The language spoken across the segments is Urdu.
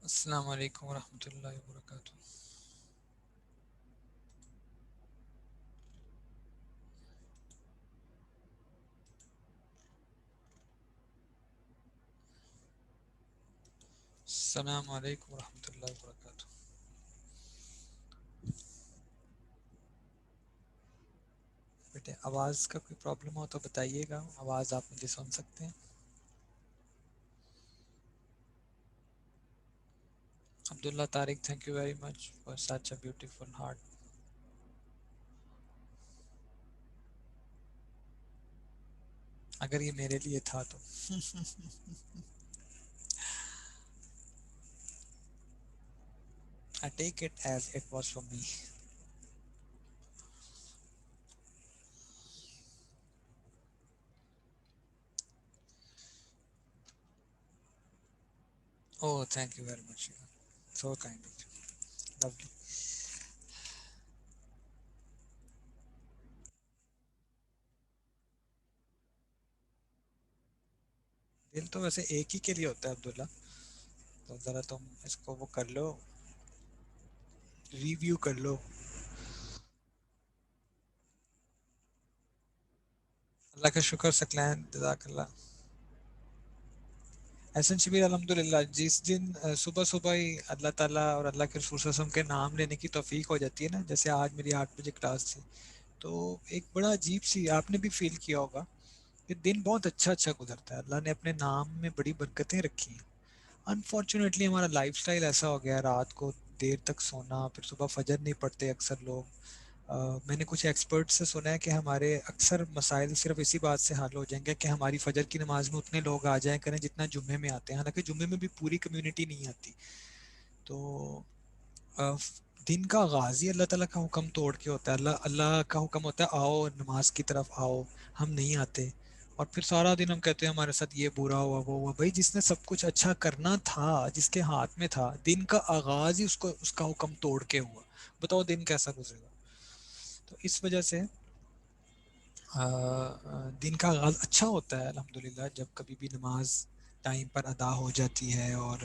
السلام علیکم ورحمۃ اللہ وبرکاتہ. السلام علیکم ورحمۃ اللہ وبرکاتہ. بیٹے آواز کا کوئی پرابلم ہو تو بتائیے گا. آواز آپ مجھے سن سکتے ہیں؟ Abdullah Tariq, thank you very much for such a beautiful heart. اگر یہ میرے لیے تھا تو I take it as it was for me. Oh, thank you very much. So kind of you. Lovely. دل تو ویسے ایک ہی کے لیے ہوتا ہے عبداللہ, تو ذرا تم اس کو وہ کر لو, ریویو کر لو. اللہ کا شکر سکلین, جزاک اللہ. احسن شبیر الحمدللہ. جس دن صبح صبح ہی اللہ تعالیٰ اور اللہ کے رسول صلی اللہ علیہ وسلم کے نام لینے کی توفیق ہو جاتی ہے نا, جیسے آج میری 8 بجے کلاس تھی, تو ایک بڑا عجیب سی, آپ نے بھی فیل کیا ہوگا کہ دن بہت اچھا اچھا گزرتا ہے. اللہ نے اپنے نام میں بڑی برکتیں رکھی ہیں. انفارچونیٹلی ہمارا لائف سٹائل ایسا ہو گیا ہے, رات کو دیر تک سونا, پھر صبح فجر نہیں پڑھتے اکثر لوگ. میں نے کچھ ایکسپرٹ سے سنا ہے کہ ہمارے اکثر مسائل صرف اسی بات سے حل ہو جائیں گے کہ ہماری فجر کی نماز میں اتنے لوگ آ جائیں کریں جتنا جمعے میں آتے ہیں. حالانکہ جمعے میں بھی پوری کمیونٹی نہیں آتی. تو آ، دن کا آغاز ہی اللہ تعالیٰ کا حکم توڑ کے ہوتا ہے. اللہ کا حکم ہوتا ہے آؤ نماز کی طرف آؤ, ہم نہیں آتے. اور پھر سارا دن ہم کہتے ہیں ہمارے ساتھ یہ برا ہوا وہ ہوا. بھائی جس نے سب کچھ اچھا کرنا تھا, جس کے ہاتھ میں تھا, دن کا آغاز ہی اس کا حکم توڑ کے ہوا. بتاؤ دن کیسا گزرے گا. تو اس وجہ سے دن کا آغاز اچھا ہوتا ہے الحمدللہ, جب کبھی بھی نماز ٹائم پر ادا ہو جاتی ہے اور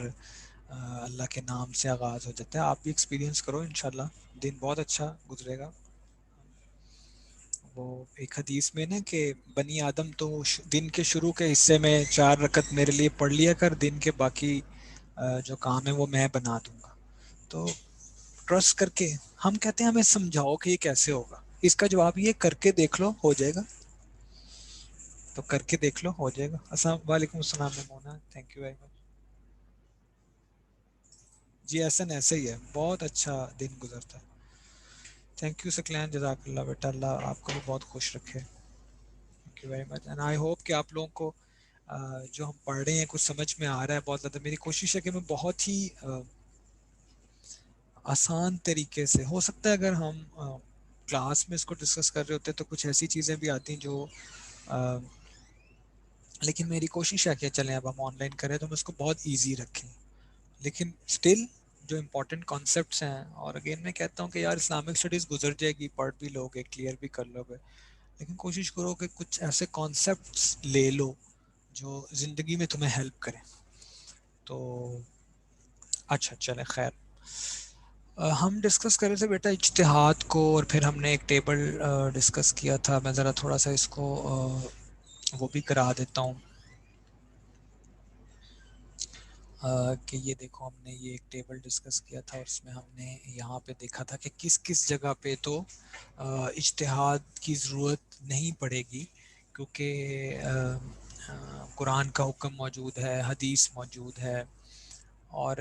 اللہ کے نام سے آغاز ہو جاتا ہے. آپ بھی ایکسپیرینس کرو, انشاءاللہ دن بہت اچھا گزرے گا. وہ ایک حدیث میں نا کہ بنی آدم تو دن کے شروع کے حصے میں 4 رکعت میرے لیے پڑھ لیا کر, دن کے باقی جو کام ہے وہ میں بنا دوں گا. تو ٹرسٹ کر کے, ہم کہتے ہیں ہمیں سمجھاؤ کہ یہ کیسے ہوگا. اس کا جواب یہ کر کے دیکھ لو, ہو جائے گا. تو کر کے دیکھ لو, ہو جائے گا. السلام وعلیکم السلام مونا, تھینک یو ویری مچ. جی احسن ایسے ہی ہے, بہت اچھا دن گزرتا ہے. تھینک یو سکلین, جزاک اللہ بیٹا, اللہ آپ کو بھی بہت خوش رکھے. Thank you very much. And I hope کہ آپ لوگوں کو جو ہم پڑھ رہے ہیں کچھ سمجھ میں آ رہا ہے بہت زیادہ. میری کوشش ہے کہ میں بہت ہی آسان طریقے سے, ہو سکتا ہے اگر ہم کلاس میں اس کو ڈسکس کر رہے ہوتے تو کچھ ایسی چیزیں بھی آتی جو لیکن میری کوشش ہے کہ چلیں اب ہم آن لائن کریں تو ہم اس کو بہت ایزی رکھیں. لیکن اسٹل جو امپورٹنٹ کانسیپٹس ہیں, اور اگین میں کہتا ہوں کہ یار اسلامک اسٹڈیز گزر جائے گی, پڑھ بھی لو گے, کلیئر بھی کر لو گے, لیکن کوشش کرو کہ کچھ ایسے کانسیپٹس لے لو جو زندگی میں تمہیں ہیلپ کریں. تو اچھا چلیں خیر. ہم ڈسکس کر رہے تھے بیٹا اجتہاد کو, اور پھر ہم نے ایک ٹیبل ڈسکس کیا تھا. میں ذرا تھوڑا سا اس کو وہ بھی کرا دیتا ہوں کہ یہ دیکھو, ہم نے یہ ایک ٹیبل ڈسکس کیا تھا اور اس میں ہم نے یہاں پہ دیکھا تھا کہ کس کس جگہ پہ تو اجتہاد کی ضرورت نہیں پڑے گی, کیونکہ قرآن کا حکم موجود ہے, حدیث موجود ہے. اور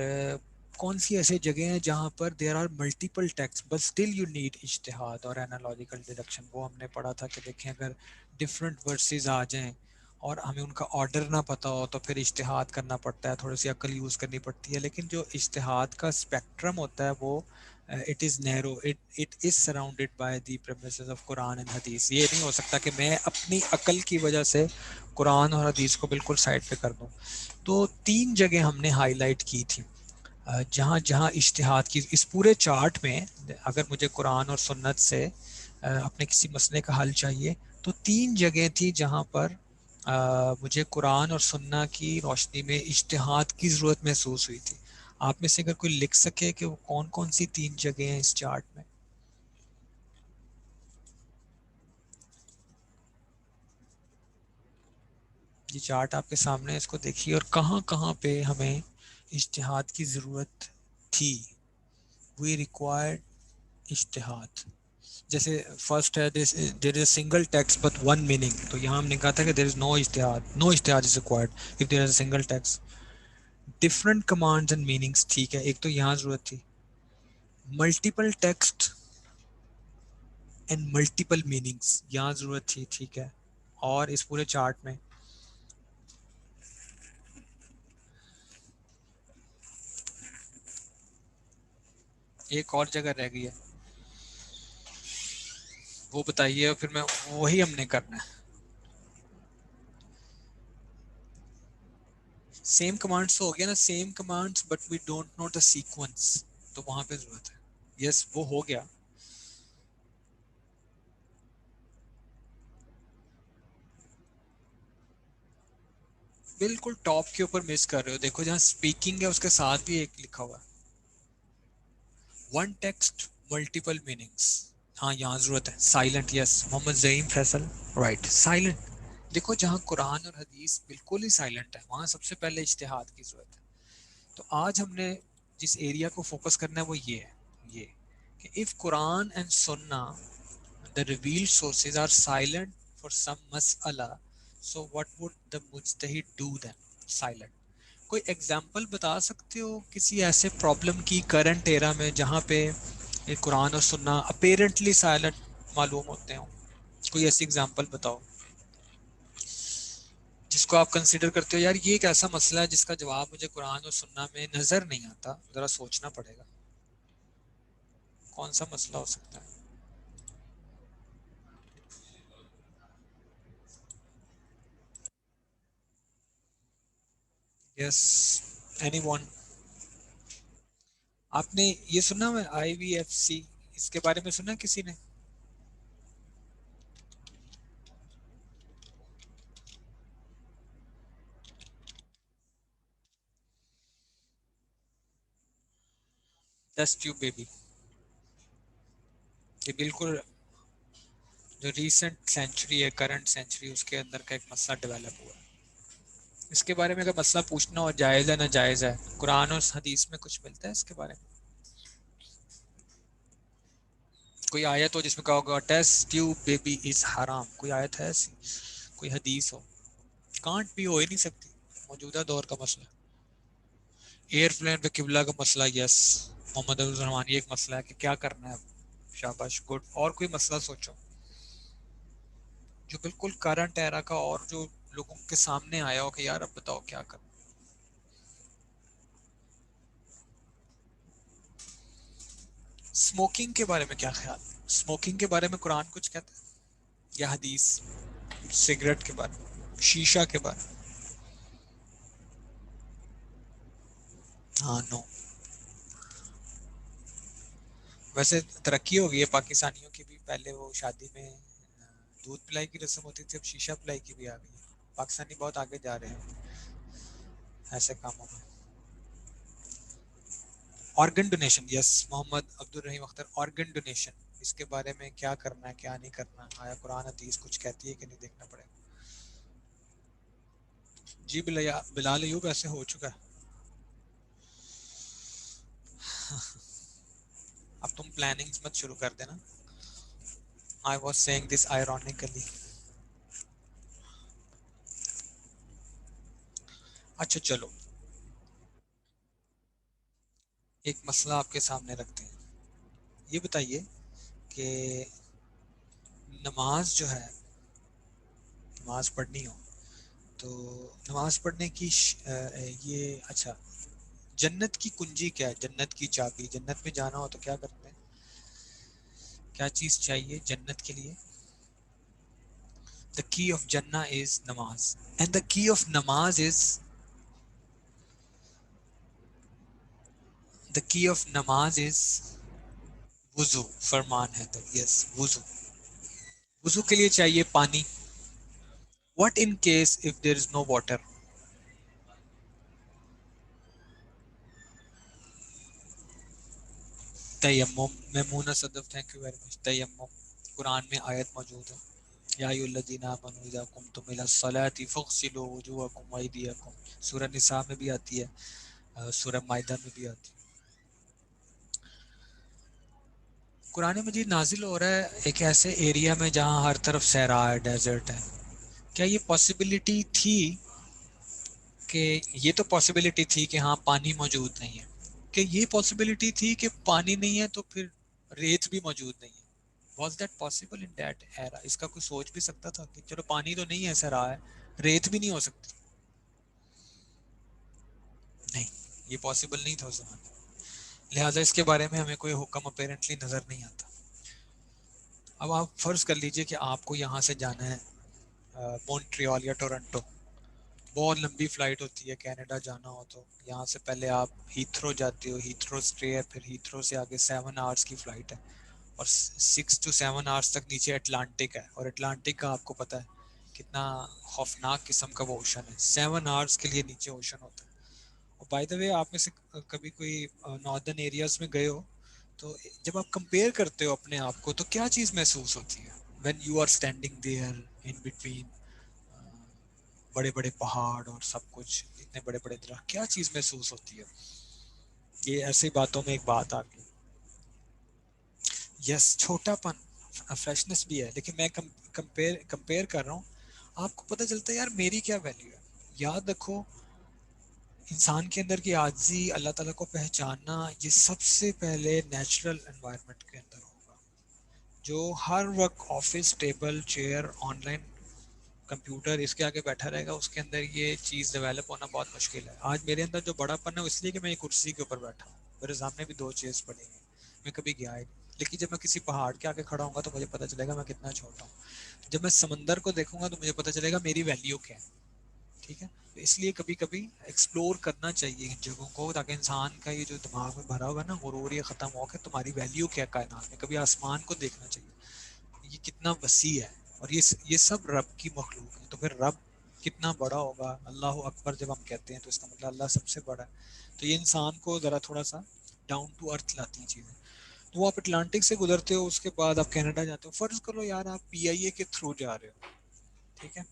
کون سی ایسے جگہیں ہیں جہاں پر there are multiple text but still you need اجتہاد اور اینالوجیکل ڈیڈکشن. وہ ہم نے پڑھا تھا کہ دیکھیں اگر ڈفرینٹ ورسز آ جائیں اور ہمیں ان کا آرڈر نہ پتہ ہو تو پھر اجتہاد کرنا پڑتا ہے, تھوڑی سی عقل یوز کرنی پڑتی ہے. لیکن جو اجتہاد کا اسپیکٹرم ہوتا ہے وہ it is narrow, it is surrounded by the premises of Quran and حدیث. یہ نہیں ہو سکتا کہ میں اپنی عقل کی وجہ سے قرآن اور حدیث کو بالکل سائڈ پہ کر دوں. تو 3 جگہ ہم نے ہائی لائٹ کی تھی جہاں جہاں اجتہاد کی, اس پورے چارٹ میں اگر مجھے قرآن اور سنت سے اپنے کسی مسئلے کا حل چاہیے تو 3 جگہ تھی جہاں پر مجھے قرآن اور سنہ کی روشنی میں اجتہاد کی ضرورت محسوس ہوئی تھی. آپ میں سے اگر کوئی لکھ سکے کہ وہ کون کون سی 3 جگہیں ہیں اس چارٹ میں. یہ چارٹ آپ کے سامنے ہے، اس کو دیکھیے اور کہاں کہاں پہ ہمیں اجتہاد کی ضرورت تھی. وی ریکوائرڈ اجتہاد. جیسے فرسٹ ہے there is a single text but one meaning, تو یہاں ہم نے کہا تھا کہ دیر از نو اجتہاد، نو اجتہاد is required if there is a single text. Different commands and meanings, ٹھیک ہے، ایک تو یہاں ضرورت تھی. Multiple text and multiple meanings, یہاں ضرورت تھی، ٹھیک ہے. اور اس پورے چارٹ میں ایک اور جگہ رہ گئی ہے، وہ بتائیے اور پھر میں وہی ہم نے کرنا ہے. سیم کمانڈس تو ہو گیا نا، same commands but we don't know the sequence, تو وہاں پہ ضرورت ہے. یس وہ ہو گیا. بالکل ٹاپ کے اوپر مس کر رہے ہو، دیکھو جہاں اسپیکنگ ہے اس کے ساتھ بھی ایک لکھا ہوا ہے، ون ٹیکسٹ ملٹیپل میننگس. ہاں یہاں ضرورت ہے سائلنٹ. یس محمد زعیم فیصل، رائٹ، سائلنٹ. دیکھو جہاں قرآن اور حدیث بالکل ہی سائلنٹ ہے وہاں سب سے پہلے اجتہاد کی ضرورت ہے. تو آج ہم نے جس ایریا کو فوکس کرنا ہے وہ یہ ہے، یہ کہ if قرآن and سننا the revealed sources are silent for some مسئلہ so what would the mujtahid do then. silent. کوئی ایگزامپل بتا سکتے ہو کسی ایسے پرابلم کی کرنٹ ایرا میں جہاں پہ یہ قرآن اور سننا اپیرنٹلی سائلنٹ معلوم ہوتے ہوں؟ کوئی ایسی ایگزامپل بتاؤ جس کو آپ کنسیڈر کرتے ہو یار یہ ایک ایسا مسئلہ ہے جس کا جواب مجھے قرآن اور سننا میں نظر نہیں آتا، ذرا سوچنا پڑے گا. کون سا مسئلہ ہو سکتا ہے؟ یس اینی ون. آپ نے یہ سنا ہے آئی وی ایف سی، اس کے بارے میں سنا کسی نے؟ ٹیسٹ ٹیوب بیبی، یہ بالکل جو ریسنٹ سینچری ہے، کرنٹ سینچری، اس کے اندر کا ایک مسئلہ ڈیولپ ہوا ہے. اس کے بارے میں اگر مسئلہ پوچھنا ہو جائز ہے ناجائز ہے، قرآن اور حدیث میں کچھ ملتا ہے اس کے بارے میں؟ کوئی آیت ہو جس میں کہا ہوگا ٹیسٹ ٹیوب بیبی از حرام، کوئی آیت ہے ایسی؟ کوئی حدیث ہو؟ کانٹ بھی، ہو ہی نہیں سکتی. موجودہ دور کا مسئلہ. ایئر پلین پہ قبلہ کا مسئلہ، یس محمد الرحمان، یہ ایک مسئلہ ہے کہ کیا کرنا ہے. شاباش، گڈ. اور کوئی مسئلہ سوچو جو بالکل کرنٹ ایرا کا اور جو لوگوں کے سامنے آیا ہو کہ یار اب بتاؤ کیا کرنا. اسموکنگ کے بارے میں کیا خیال؟ اسموکنگ کے بارے میں قرآن کچھ کہتا ہے یا حدیث؟ سگریٹ کے بارے میں، شیشہ کے بارے میں؟ ہاں نو. ویسے ترقی ہو گئی ہے پاکستانیوں کی بھی، پہلے وہ شادی میں دودھ پلائی کی رسم ہوتی تھی، اب شیشہ پلائی کی بھی آ گئی ہے. پاکستانی بہت آگے جا رہے ہیں ایسے کاموں میں. آرگن ڈونیشن، یس محمد عبد الرحیم اختر، آرگن ڈونیشن اس کے بارے میں کیا کرنا ہے کیا نہیں کرنا، آیا قرآن حدیث کچھ کہتی ہے کہ نہیں، دیکھنا پڑے گا. جی بلال ایوب ایسے ہو چکا ہے. اب تم پلاننگ مت شروع کر دینا. I was saying this ironically. اچھا چلو ایک مسئلہ آپ کے سامنے رکھتے ہیں. یہ بتائیے کہ نماز جو ہے، نماز پڑھنی ہو تو نماز پڑھنے کی یہ اچھا جنت کی کنجی کیا ہے، جنت کی چابی، جنت میں جانا ہو تو کیا کرتے ہیں، کیا چیز چاہیے جنت کے لیے؟ the key of Jannah is namaz and the key of namaz is the key of namaz is وضو. فرمان ہے تو یس وضو. وضو کے لیے چاہیے پانی. what in case if there is no water؟ تیمم، میمونہ صدف تھینک یو ویری مچ. تیمم قرآن میں آیت موجود ہے، یا ایھا الذین آمنوا اذا قمتم الی الصلاۃ فاغسلوا وجوہکم وایدیکم. سورہ نساء میں بھی آتی ہے، سورہ مائدہ میں بھی آتی ہے. قرآن مجید نازل ہو رہا ہے ایک ایسے ایریا میں جہاں ہر طرف صحرا ہے، ڈیزرٹ ہے. کیا یہ پاسبلٹی تھی کہ یہ تو پاسبلٹی تھی کہ ہاں پانی موجود نہیں ہے، کہ یہ پاسبلٹی تھی کہ پانی نہیں ہے تو پھر ریت بھی موجود نہیں ہے؟ Was that possible in that era? اس کا کوئی سوچ بھی سکتا تھا کہ چلو پانی تو نہیں ہے، صحرا ہے، ریت بھی نہیں ہو سکتی؟ نہیں، یہ پاسبل نہیں تھا اس زمانے میں. لہٰذا اس کے بارے میں ہمیں کوئی حکم اپیرنٹلی نظر نہیں آتا. اب آپ فرض کر لیجئے کہ آپ کو یہاں سے جانا ہے مونٹریال یا ٹورنٹو. بہت لمبی فلائٹ ہوتی ہے کینیڈا جانا ہو تو. یہاں سے پہلے آپ ہیتھرو جاتے ہو، ہیتھرو اسٹے ہے، پھر ہیتھرو سے آگے 7 آورس کی فلائٹ ہے، اور 6 to 7 آورس تک نیچے اٹلانٹک ہے. اور اٹلانٹک کا آپ کو پتہ ہے کتنا خوفناک قسم کا وہ اوشن ہے. 7 آورس کے لیے نیچے اوشن ہوتا ہے. اور بائی دا وے آپ میں سے کبھی کوئی ناردرن ایریاز میں گئے ہو تو جب آپ کمپیئر کرتے ہو اپنے آپ کو تو کیا چیز محسوس ہوتی ہے when you are standing there in between بڑے بڑے پہاڑ اور سب کچھ اتنے بڑے بڑے درخت؟ کیا چیز محسوس ہوتی ہے؟ یہ ایسی باتوں میں ایک بات آ گئی. یس، چھوٹا پن، فریشنس بھی ہے، لیکن میں کمپیئر کر رہا ہوں. آپ کو پتہ چلتا ہے یار میری کیا ویلیو ہے. یاد رکھو انسان کے اندر کی عاجزی، اللہ تعالیٰ کو پہچاننا، یہ سب سے پہلے نیچرل انوائرمنٹ کے اندر ہوگا. جو ہر وقت office table chair online computer اس کے آگے بیٹھا رہے گا، اس کے اندر یہ چیز ڈیولپ ہونا بہت مشکل ہے. آج میرے اندر جو بڑا پن ہے اس لیے کہ میں ایک کرسی کے اوپر بیٹھا ہوں، میرے سامنے بھی 2 چیئرز پڑی ہیں، میں کبھی گیا ہی نہیں. لیکن جب میں کسی پہاڑ کے آگے کھڑا ہوں گا تو مجھے پتہ چلے گا میں کتنا چھوٹا ہوں. جب میں سمندر کو دیکھوں گا تو مجھے پتہ چلے گا میری ویلیو کیا ہے. ٹھیک ہے، تو اس لیے کبھی کبھی ایکسپلور کرنا چاہیے ان جگہوں کو، تاکہ انسان کا یہ جو دماغ میں بھرا ہوا ہے نا غرور، یہ ختم ہو کہ تمہاری ویلیو کیا کائنات میں. کبھی آسمان کو دیکھنا چاہیے، یہ کتنا وسیع ہے، اور یہ سب رب کی مخلوق ہے. تو پھر رب کتنا بڑا ہوگا. اللہ اکبر جب ہم کہتے ہیں تو اس کا مطلب اللہ سب سے بڑا ہے. تو یہ انسان کو ذرا تھوڑا سا ڈاؤن ٹو ارتھ لاتی ہیں چیزیں. تو وہ آپ اٹلانٹک سے گزرتے ہو، اس کے بعد آپ کینیڈا جاتے ہو. فرض کرو یار آپ پی آئی اے کے تھرو جا رہے ہو. ٹھیک ہے،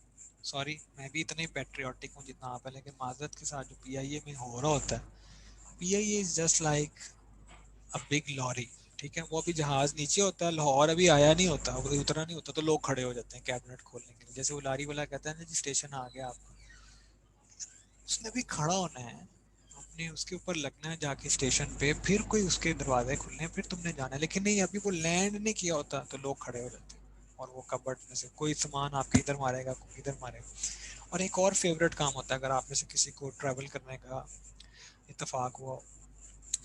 سوری میں بھی اتنا ہی پیٹریوٹک ہوں جتنا آپ ہے، لیکن معذرت کے ساتھ جو پی آئی اے میں ہو رہا ہوتا ہے، P I A is just like a big lorry. ٹھیک ہے، وہ ابھی جہاز نیچے ہوتا ہے، لاہور ابھی آیا نہیں ہوتا، ابھی اترا نہیں ہوتا، تو لوگ کھڑے ہو جاتے ہیں کیبنٹ کھولنے کے لیے. جیسے وہ لاری والا کہتا ہے نا جی اسٹیشن آ گیا آپ کا، اس نے بھی کھڑا ہونا ہے، اپنے اس کے اوپر لگنا ہے جا کے اسٹیشن پہ، پھر کوئی اس کے دروازے کھلنے ہیں، پھر تم نے جانا ہے. لیکن نہیں، ابھی وہ لینڈ نہیں کیا ہوتا تو لوگ کھڑے ہو جاتے ہیں، اور وہ کبٹ میں سے کوئی سامان آپ کے ادھر مارے گا، کوئی ادھر مارے گا. اور ایک اور فیوریٹ کام ہوتا ہے اگر آپ میں سے کسی کو ٹریول کرنے کا اتفاق ہوا،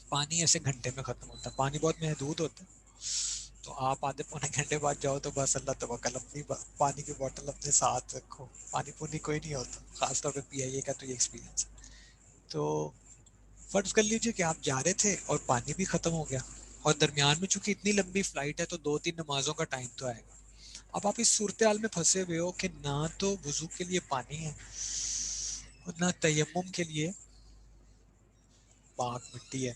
پانی ایسے گھنٹے میں ختم ہوتا ہے. پانی بہت محدود ہوتا ہے، تو آپ آدھے پونے گھنٹے بعد جاؤ تو بس اللہ توکل، اپنی پانی کی بوتل اپنے ساتھ رکھو. پانی پونی کوئی نہیں ہوتا، خاص طور پہ پی آئی اے کا تو یہ ایکسپیرینس ہے. تو فرض کر لیجیے کہ آپ جا رہے تھے اور پانی بھی ختم ہو گیا، اور درمیان میں چونکہ اتنی لمبی فلائٹ ہے تو 2-3 نمازوں کا ٹائم تو آئے گا. اب آپ اس صورتحال میں پھنسے ہوئے ہو کہ نہ تو وضو کے لیے پانی ہے اور نہ تیمم کے لیے پاک مٹی ہے.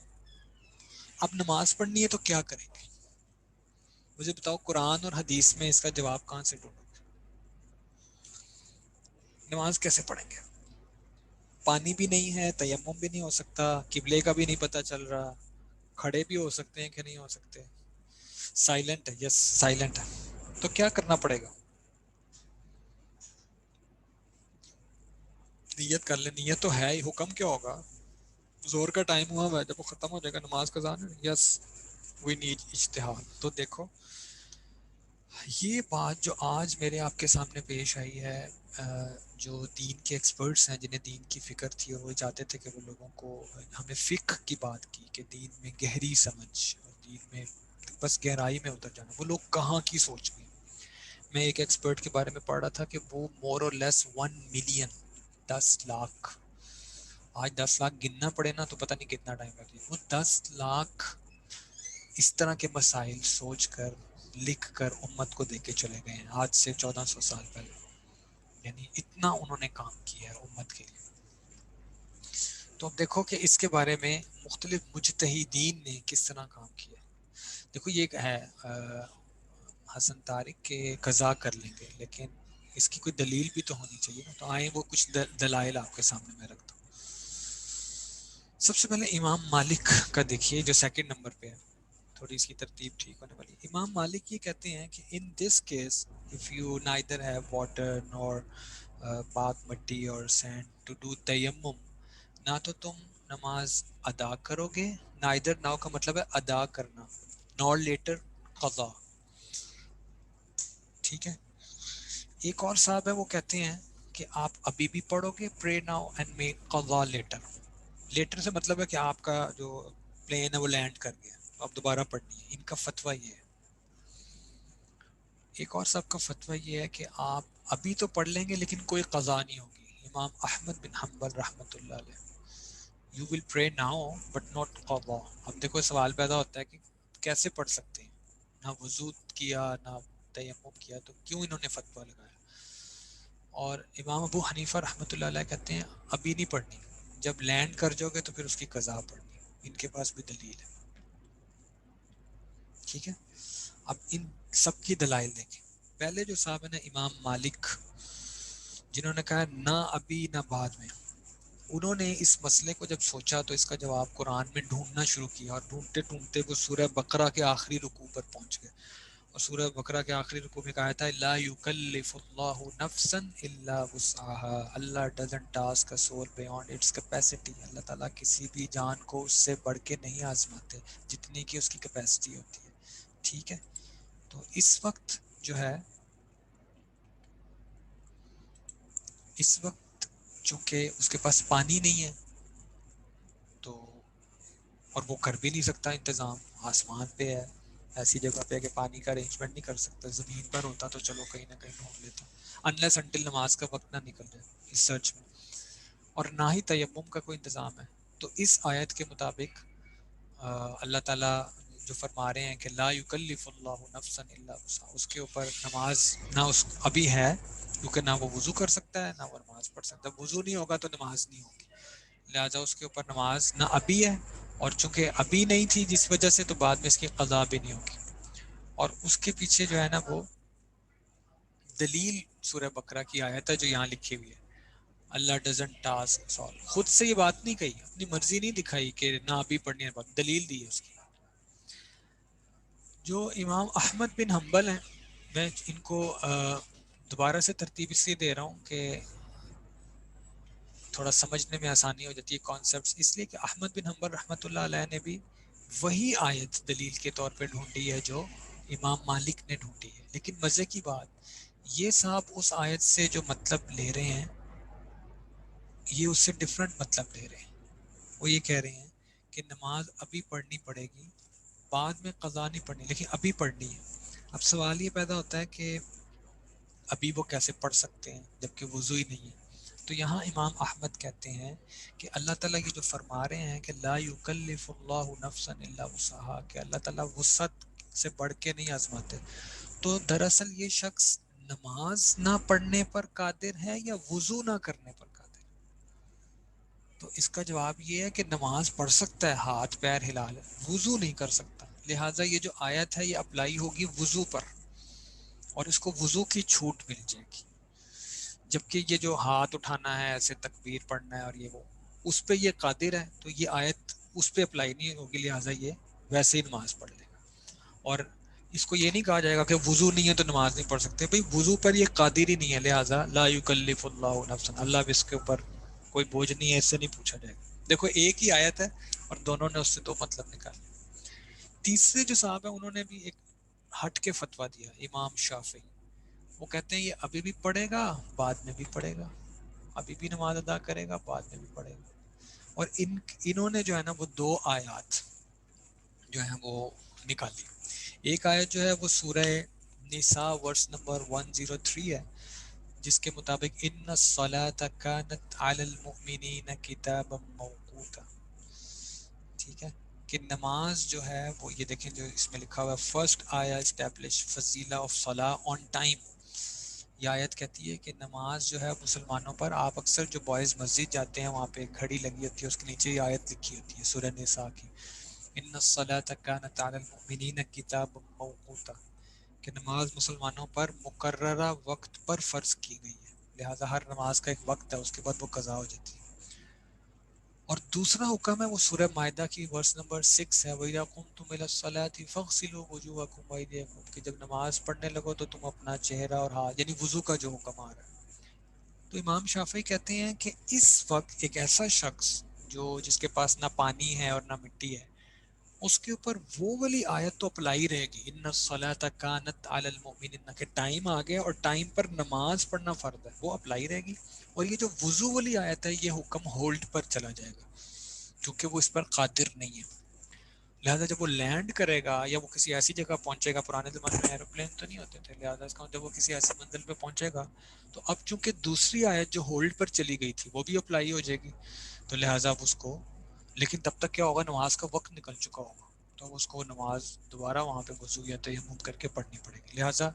اب نماز پڑھنی ہے تو کیا کریں گے؟ مجھے بتاؤ قرآن اور حدیث میں اس کا جواب کہاں سے ڈھونڈو گے؟ نماز کیسے پڑھیں گے؟ پانی بھی نہیں ہے، تیمم بھی نہیں ہو سکتا، قبلے کا بھی نہیں پتہ چل رہا، کھڑے بھی ہو سکتے ہیں کہ نہیں ہو سکتے. سائلنٹ ہے، یس سائلنٹ ہے. تو کیا کرنا پڑے گا؟ نیت کر لیں. نیت تو ہے ہی، حکم کیا ہوگا؟ زور کا ٹائم ہوا ہوا ہے، جب وہ ختم ہو جائے گا نماز کا اذان ہے. یس وی نیڈ اجتہاد. تو دیکھو یہ بات جو آج میرے آپ کے سامنے پیش آئی ہے، جو دین کے ایکسپرٹس ہیں جنہیں دین کی فکر تھی اور وہ چاہتے تھے کہ وہ لوگوں کو، ہمیں فقہ کی بات کی کہ دین میں گہری سمجھ اور دین میں بس گہرائی میں اتر جانا، وہ لوگ کہاں کی سوچ گئے. میں ایک ایکسپرٹ کے بارے میں پڑھ رہا تھا کہ وہ مور اور لیس 1 ملین، 10 لاکھ، آج 10 لاکھ گننا پڑے نا تو پتہ نہیں کتنا ٹائم لگے. وہ 10 لاکھ اس طرح کے مسائل سوچ کر لکھ کر امت کو دے کے چلے گئے ہیں آج سے 1400 سال پہلے. یعنی اتنا انہوں نے کام کیا ہے امت کے لیے. تو اب دیکھو کہ اس کے بارے میں مختلف مجتہدین نے کس طرح کام کیا. دیکھو یہ ہے حسن طارق کے قضا کر لیں گے، لیکن اس کی کوئی دلیل بھی تو ہونی چاہیے نا، تو آئیں وہ کچھ دلائل آپ کے سامنے میں رکھتا ہوں۔ سب سے پہلے امام مالک کا دیکھیے جو سیکنڈ نمبر پہ ہے، تھوڑی اس کی ترتیب ٹھیک ہونے والی۔ امام مالک یہ کہتے ہیں کہ in this case if you neither have water nor پاک مٹی اور سینڈ ٹو ڈو تیمم، نہ تو تم نماز ادا کرو گے، نائدر ناؤ کا مطلب ہے ادا کرنا، نور لیٹر قضا، ٹھیک ہے۔ ایک اور صاحب ہے وہ کہتے ہیں کہ آپ ابھی بھی پڑھو گے پرے ناؤ اینڈ میک قضا لیٹر، لیٹر سے مطلب ہے کہ آپ کا جو پلین ہے وہ لینڈ کر گیا تو آپ دوبارہ پڑھنی ہے، ان کا فتویٰ یہ ہے۔ ایک اور صاحب کا فتویٰ یہ ہے کہ آپ ابھی تو پڑھ لیں گے لیکن کوئی قضا نہیں ہوگی، امام احمد بن حنبل رحمۃ اللہ علیہ، یو ول پرے ناؤ بٹ ناٹ قضا۔ اب دیکھو سوال پیدا ہوتا ہے کہ کیسے پڑھ سکتے ہیں، نہ وضو کیا نہ تیمم کیا، تو کیوں انہوں نے فتویٰ لگایا؟ اور امام ابو حنیفہ رحمۃ اللہ علیہ کہتے ہیں ابھی نہیں پڑھنی، جب لینڈ کر جاؤ گے تو پھر اس کی قضا پڑھنی، ان کے پاس بھی دلیل ہے، ٹھیک ہے۔ اب ان سب کی دلائل دیکھیں۔ پہلے جو صاحب ہے نا امام مالک، جنہوں نے کہا نہ ابھی نہ بعد میں، انہوں نے اس مسئلے کو جب سوچا تو اس کا جواب قرآن میں ڈھونڈنا شروع کیا، اور ڈھونڈتے ڈھونڈتے وہ سورہ بقرہ کے آخری رکوع پر پہنچ گئے، اور سورہ بقرہ کے آخری رکوع میں کہا تھا لا یکلف اللہ نفسا الا وسعها، اللہ doesn't task a soul beyond its capacity، اللہ تعالیٰ کسی بھی جان کو اس سے بڑھ کے نہیں آزماتے جتنی کہ اس کی کیپیسٹی ہوتی ہے، ٹھیک ہے۔ تو اس وقت جو ہے، اس وقت چونکہ اس کے پاس پانی نہیں ہے تو، اور وہ کر بھی نہیں سکتا انتظام، آسمان پہ ہے ایسی جگہ پہ کہ پانی کا ارینجمنٹ نہیں کر سکتا، زمین پر ہوتا تو چلو کہیں نہ کہیں ڈھونڈ لیتا، انلیس انٹل نماز کا وقت نہ نکل جائے اس سرچ میں، اور نہ ہی تیمم کا کوئی انتظام ہے۔ تو اس آیت کے مطابق اللہ تعالیٰ جو فرما رہے ہیں کہ لا یکلف اللہ نفسا الا وسعها، اس کے اوپر نماز نہ اس ابھی ہے، کیونکہ نہ وہ وضو کر سکتا ہے نہ وہ نماز پڑھ سکتا ہے، وضو نہیں ہوگا تو نماز نہیں ہوگی، لہٰذا اس کے اوپر نماز نہ ابھی ہے، اور چونکہ ابھی نہیں تھی جس وجہ سے تو بعد میں اس کی قضا بھی نہیں ہوگی۔ اور اس کے پیچھے جو ہے نا وہ دلیل سورہ بقرہ کی آیت ہے جو یہاں لکھی ہوئی ہے، اللہ ڈزنٹ ٹاسک سال، خود سے یہ بات نہیں کہی، اپنی مرضی نہیں دکھائی کہ نہ ابھی پڑھنی ہے، بات دلیل دی ہے اس کی۔ جو امام احمد بن حنبل ہیں، میں ان کو دوبارہ سے ترتیب اس لیے دے رہا ہوں کہ تھوڑا سمجھنے میں آسانی ہو جاتی ہے کانسیپٹس، اس لیے کہ احمد بن حنبل رحمۃ اللہ علیہ نے بھی وہی آیت دلیل کے طور پہ ڈھونڈی ہے جو امام مالک نے ڈھونڈی ہے، لیکن مزے کی بات یہ صاحب اس آیت سے جو مطلب لے رہے ہیں یہ اس سے ڈفرنٹ مطلب لے رہے ہیں، وہ یہ کہہ رہے ہیں کہ نماز ابھی پڑھنی پڑے گی، بعد میں قضا نہیں پڑھنی لیکن ابھی پڑھنی ہے۔ اب سوال یہ پیدا ہوتا ہے کہ ابھی وہ کیسے پڑھ سکتے ہیں جبکہ وضو ہی نہیں ہے؟ تو یہاں امام احمد کہتے ہیں کہ اللہ تعالیٰ یہ جو فرما رہے ہیں کہ لا یکلف اللہ نفسا الا وسعها، کہ اللہ تعالیٰ وسعت سے بڑھ کے نہیں آزماتے، تو دراصل یہ شخص نماز نہ پڑھنے پر قادر ہے یا وضو نہ کرنے پر قادر ہے؟ تو اس کا جواب یہ ہے کہ نماز پڑھ سکتا ہے، ہاتھ پیر ہلا لے، وضو نہیں کر سکتا، لہٰذا یہ جو آیت ہے یہ اپلائی ہوگی وضو پر، اور اس کو وضو کی چھوٹ مل جائے گی، جبکہ یہ جو ہاتھ اٹھانا ہے ایسے تکبیر پڑھنا ہے اور یہ وہ اس پہ یہ قادر ہے تو یہ آیت اس پہ اپلائی نہیں ہوگی، لہٰذا یہ ویسے ہی نماز پڑھ لے گا۔ اور اس کو یہ نہیں کہا جائے گا کہ وضو نہیں ہے تو نماز نہیں پڑھ سکتے، بھئی وضو پر یہ قادر ہی نہیں ہے، لہٰذا لا یکلف اللہ نفسا، اللہ بھی اس کے اوپر کوئی بوجھ نہیں ہے، اس سے نہیں پوچھا جائے گا۔ دیکھو ایک ہی آیت ہے اور دونوں نے اس سے دو مطلب نکالے۔ تیسرے جو صاحب ہیں انہوں نے بھی ایک ہٹ کے فتویٰ دیا، امام شافعی، وہ کہتے ہیں یہ ابھی بھی پڑھے گا بعد میں بھی پڑھے گا، ابھی بھی نماز ادا کرے گا بعد میں بھی پڑھے گا۔ اور انہوں نے جو ہے نا وہ دو آیات جو ہیں وہ نکالی، ایک آیت جو ہے وہ سورہ نساء ورس نمبر 103 ہے، جس کے مطابق ان الصلاۃ کانت علی المؤمنین کتابا موقوتا، ٹھیک ہے، کہ نماز جو ہے وہ یہ دیکھیں جو اس میں لکھا ہوا ہے فرسٹ آیا اسٹیبلش فضیلہ آف صلاح آن ٹائم، یہ آیت کہتی ہے کہ نماز جو ہے مسلمانوں پر، آپ اکثر جو بوائز مسجد جاتے ہیں وہاں پہ ایک گھڑی لگی ہوتی ہے اس کے نیچے یہ آیت لکھی ہوتی ہے سورہ نساء کی، ان الصلاۃ کانت علی المؤمنین کتابا موقوتا، کہ نماز مسلمانوں پر مقررہ وقت پر فرض کی گئی ہے، لہذا ہر نماز کا ایک وقت ہے، اس کے بعد وہ قضا ہو جاتی ہے۔ اور دوسرا حکم ہے وہ سورہ مائدہ کی ورس نمبر 6 ہے، وَإِذَا قُمْتُمْ إِلَى الصَّلَاةِ فَاغْسِلُوا وُجُوهَكُمْ وَأَيْدِيَكُمْ، کہ جب نماز پڑھنے لگو تو تم اپنا چہرہ اور ہاتھ، یعنی وضو کا جو حکم آ رہا ہے۔ تو امام شافعی کہتے ہیں کہ اس وقت ایک ایسا شخص جو جس کے پاس نہ پانی ہے اور نہ مٹی ہے، اس کے اوپر وہ والی آیت تو اپلائی رہے گی، ان الصلاۃ کانت علی المؤمنین، کہ ٹائم آ گیا اور ٹائم پر نماز پڑھنا فرض ہے، وہ اپلائی رہے گی۔ اور یہ جو وضو والی آیت ہے یہ حکم ہولڈ پر چلا جائے گا، کیونکہ وہ اس پر قادر نہیں ہے۔ لہٰذا جب وہ لینڈ کرے گا یا وہ کسی ایسی جگہ پہنچے گا، پرانے زمانے میں ایروپلین تو نہیں ہوتے تھے، لہٰذا اس کا جب وہ کسی ایسی منزل پہ پہنچے گا تو اب چونکہ دوسری آیت جو ہولڈ پر چلی گئی تھی وہ بھی اپلائی ہو جائے گی، تو لہٰذا اب اس کو، لیکن تب تک کیا ہوگا، نماز کا وقت نکل چکا ہوگا، تو اس کو نماز دوبارہ وہاں پہ وضو یا تیمم کر کے پڑھنی پڑے گی۔ لہٰذا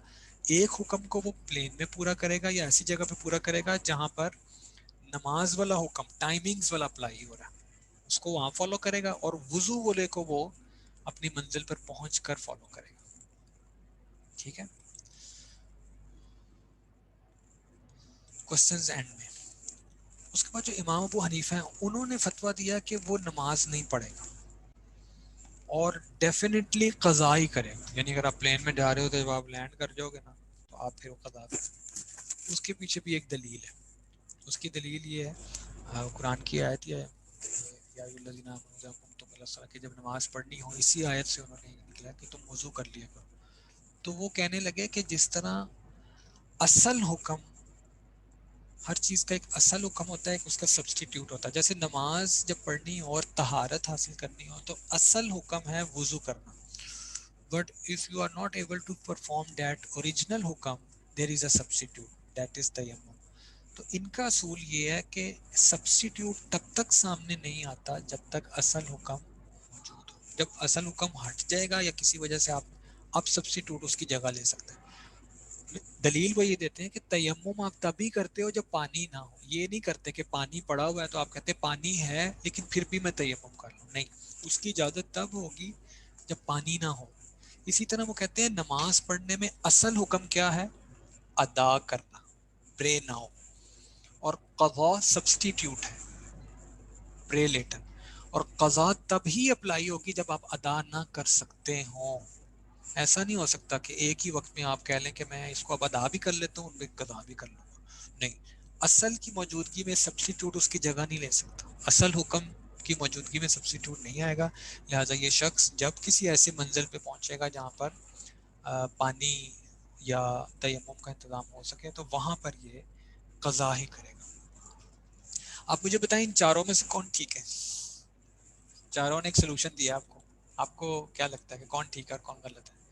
ایک حکم کو وہ پلین میں پورا کرے گا یا ایسی جگہ پہ پورا کرے گا جہاں پر نماز والا حکم ٹائمنگز والا اپلائی ہو رہا ہے، اس کو وہاں فالو کرے گا، اور وضو والے کو وہ اپنی منزل پر پہنچ کر فالو کرے گا۔ ٹھیک ہے، کوسچنز اینڈ میں۔ اس کے بعد جو امام ابو حنیفہ ہیں انہوں نے فتویٰ دیا کہ وہ نماز نہیں پڑھے گا اور ڈیفینیٹلی قضا ہی کرے گا، یعنی اگر آپ پلین میں جا رہے ہو تو جب آپ لینڈ کر جاؤ گے نا تو آپ پھر وہ قضا کریں۔ اس کے پیچھے بھی ایک دلیل ہے، اس کی دلیل یہ ہے، قرآن کی آیت یہ ہے، یا ایھا الذین آمنوا اذا قمتم الی الصلاۃ، کہ جب نماز پڑھنی ہو، اسی آیت سے انہوں نے نکلا کہ تم وضو کر لیا کرو۔ تو وہ کہنے لگے کہ جس طرح اصل حکم، ہر چیز کا ایک اصل حکم ہوتا ہے، ایک اس کا سبسٹیٹیوٹ ہوتا ہے، جیسے نماز جب پڑھنی ہو اور طہارت حاصل کرنی ہو تو اصل حکم ہے وضو کرنا، but if you are not able to perform that original حکم there is a substitute that is تیمم۔ تو ان کا اصول یہ ہے کہ سبسٹیٹیوٹ تب تک سامنے نہیں آتا جب تک اصل حکم موجود ہو، جب اصل حکم ہٹ جائے گا یا کسی وجہ سے آپ اب سبسٹیٹیوٹ اس کی جگہ لے سکتے ہیں۔ دلیل وہ یہ دیتے ہیں کہ تیمم آپ تبھی کرتے ہو جب پانی نہ ہو، یہ نہیں کرتے کہ پانی پڑا ہوا ہے تو آپ کہتے ہیں پانی ہے لیکن پھر بھی میں تیمم کر لوں، نہیں، اس کی اجازت تب ہوگی جب پانی نہ ہو۔ اسی طرح وہ کہتے ہیں نماز پڑھنے میں اصل حکم کیا ہے، ادا کرنا، پرے نہ ہو، اور قضا سبسٹیٹیوٹ ہے، پرے لیٹر، اور قضا تب ہی اپلائی ہوگی جب آپ ادا نہ کر سکتے ہوں۔ ایسا نہیں ہو سکتا کہ ایک ہی وقت میں آپ کہہ لیں کہ میں اس کو اب ادا بھی کر لیتا ہوں اور قضا بھی کر لوں گا، نہیں، اصل کی موجودگی میں سبسٹیٹیوٹ اس کی جگہ نہیں لے سکتا، اصل حکم کی موجودگی میں سبسٹیٹیوٹ نہیں آئے گا۔ لہٰذا یہ شخص جب کسی ایسے منزل پہ پہنچے گا جہاں پر پانی یا تیمم کا انتظام ہو سکے تو وہاں پر یہ قضا ہی کرے گا۔ آپ مجھے بتائیں ان چاروں میں سے کون ٹھیک ہے؟ چاروں نے ایک سلوشن دیا آپ کو کیا لگتا ہے کہ کون ٹھیک ہے اور کون غلط ہے؟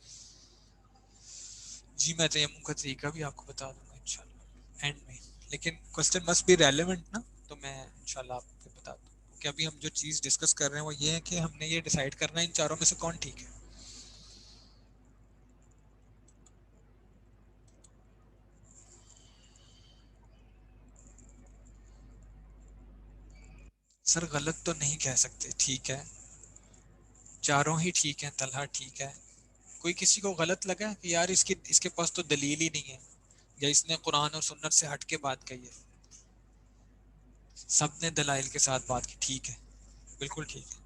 جی میں تیمم کا طریقہ بھی آپ کو بتا دوں گا انشاءاللہ اینڈ میں، لیکن کوسچن مسٹ بی ریلیونٹ نا، تو میں انشاءاللہ آپ کو بتا دوں، کیونکہ ابھی ہم جو چیز ڈسکس کر رہے ہیں وہ یہ ہے کہ ہم نے یہ ڈیسائیڈ کرنا ہے ان چاروں میں سے کون ٹھیک ہے۔ سر غلط تو نہیں کہہ سکتے، ٹھیک ہے، چاروں ہی ٹھیک ہیں، طلحہ ٹھیک ہے۔ کوئی کسی کو غلط لگا کہ یار اس کے پاس تو دلیل ہی نہیں ہے، یا اس نے قرآن اور سنت سے ہٹ کے بات کہی ہے؟ سب نے دلائل کے ساتھ بات کی، ٹھیک ہے، بالکل ٹھیک ہے۔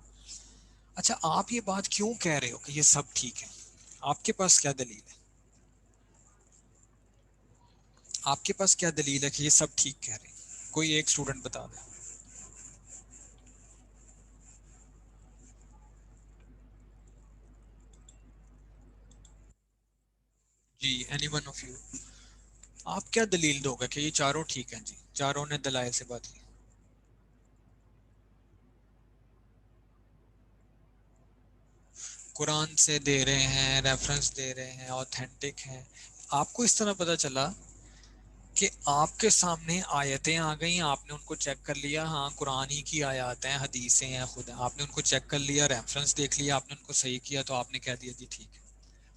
اچھا آپ یہ بات کیوں کہہ رہے ہو کہ یہ سب ٹھیک ہے؟ آپ کے پاس کیا دلیل ہے؟ آپ کے پاس کیا دلیل ہے کہ یہ سب ٹھیک کہہ رہے ہیں؟ کوئی ایک اسٹوڈنٹ بتا دے۔ جی اینی ون آف یو، آپ کیا دلیل دو گے کہ یہ چاروں ٹھیک ہیں؟ جی چاروں نے دلائل سے بات کی۔ قرآن سے دے رہے ہیں، ریفرنس دے رہے ہیں، اوتھینٹک ہیں۔ آپ کو اس طرح پتا چلا کہ آپ کے سامنے آیتیں آ گئیں، آپ نے ان کو چیک کر لیا، ہاں قرآن ہی کی آیات ہیں، حدیثیں ہیں، خود آپ نے ان کو چیک کر لیا، ریفرنس دیکھ لیا، آپ نے ان کو صحیح کیا، تو آپ نے کہہ دیا جی ٹھیک ہے۔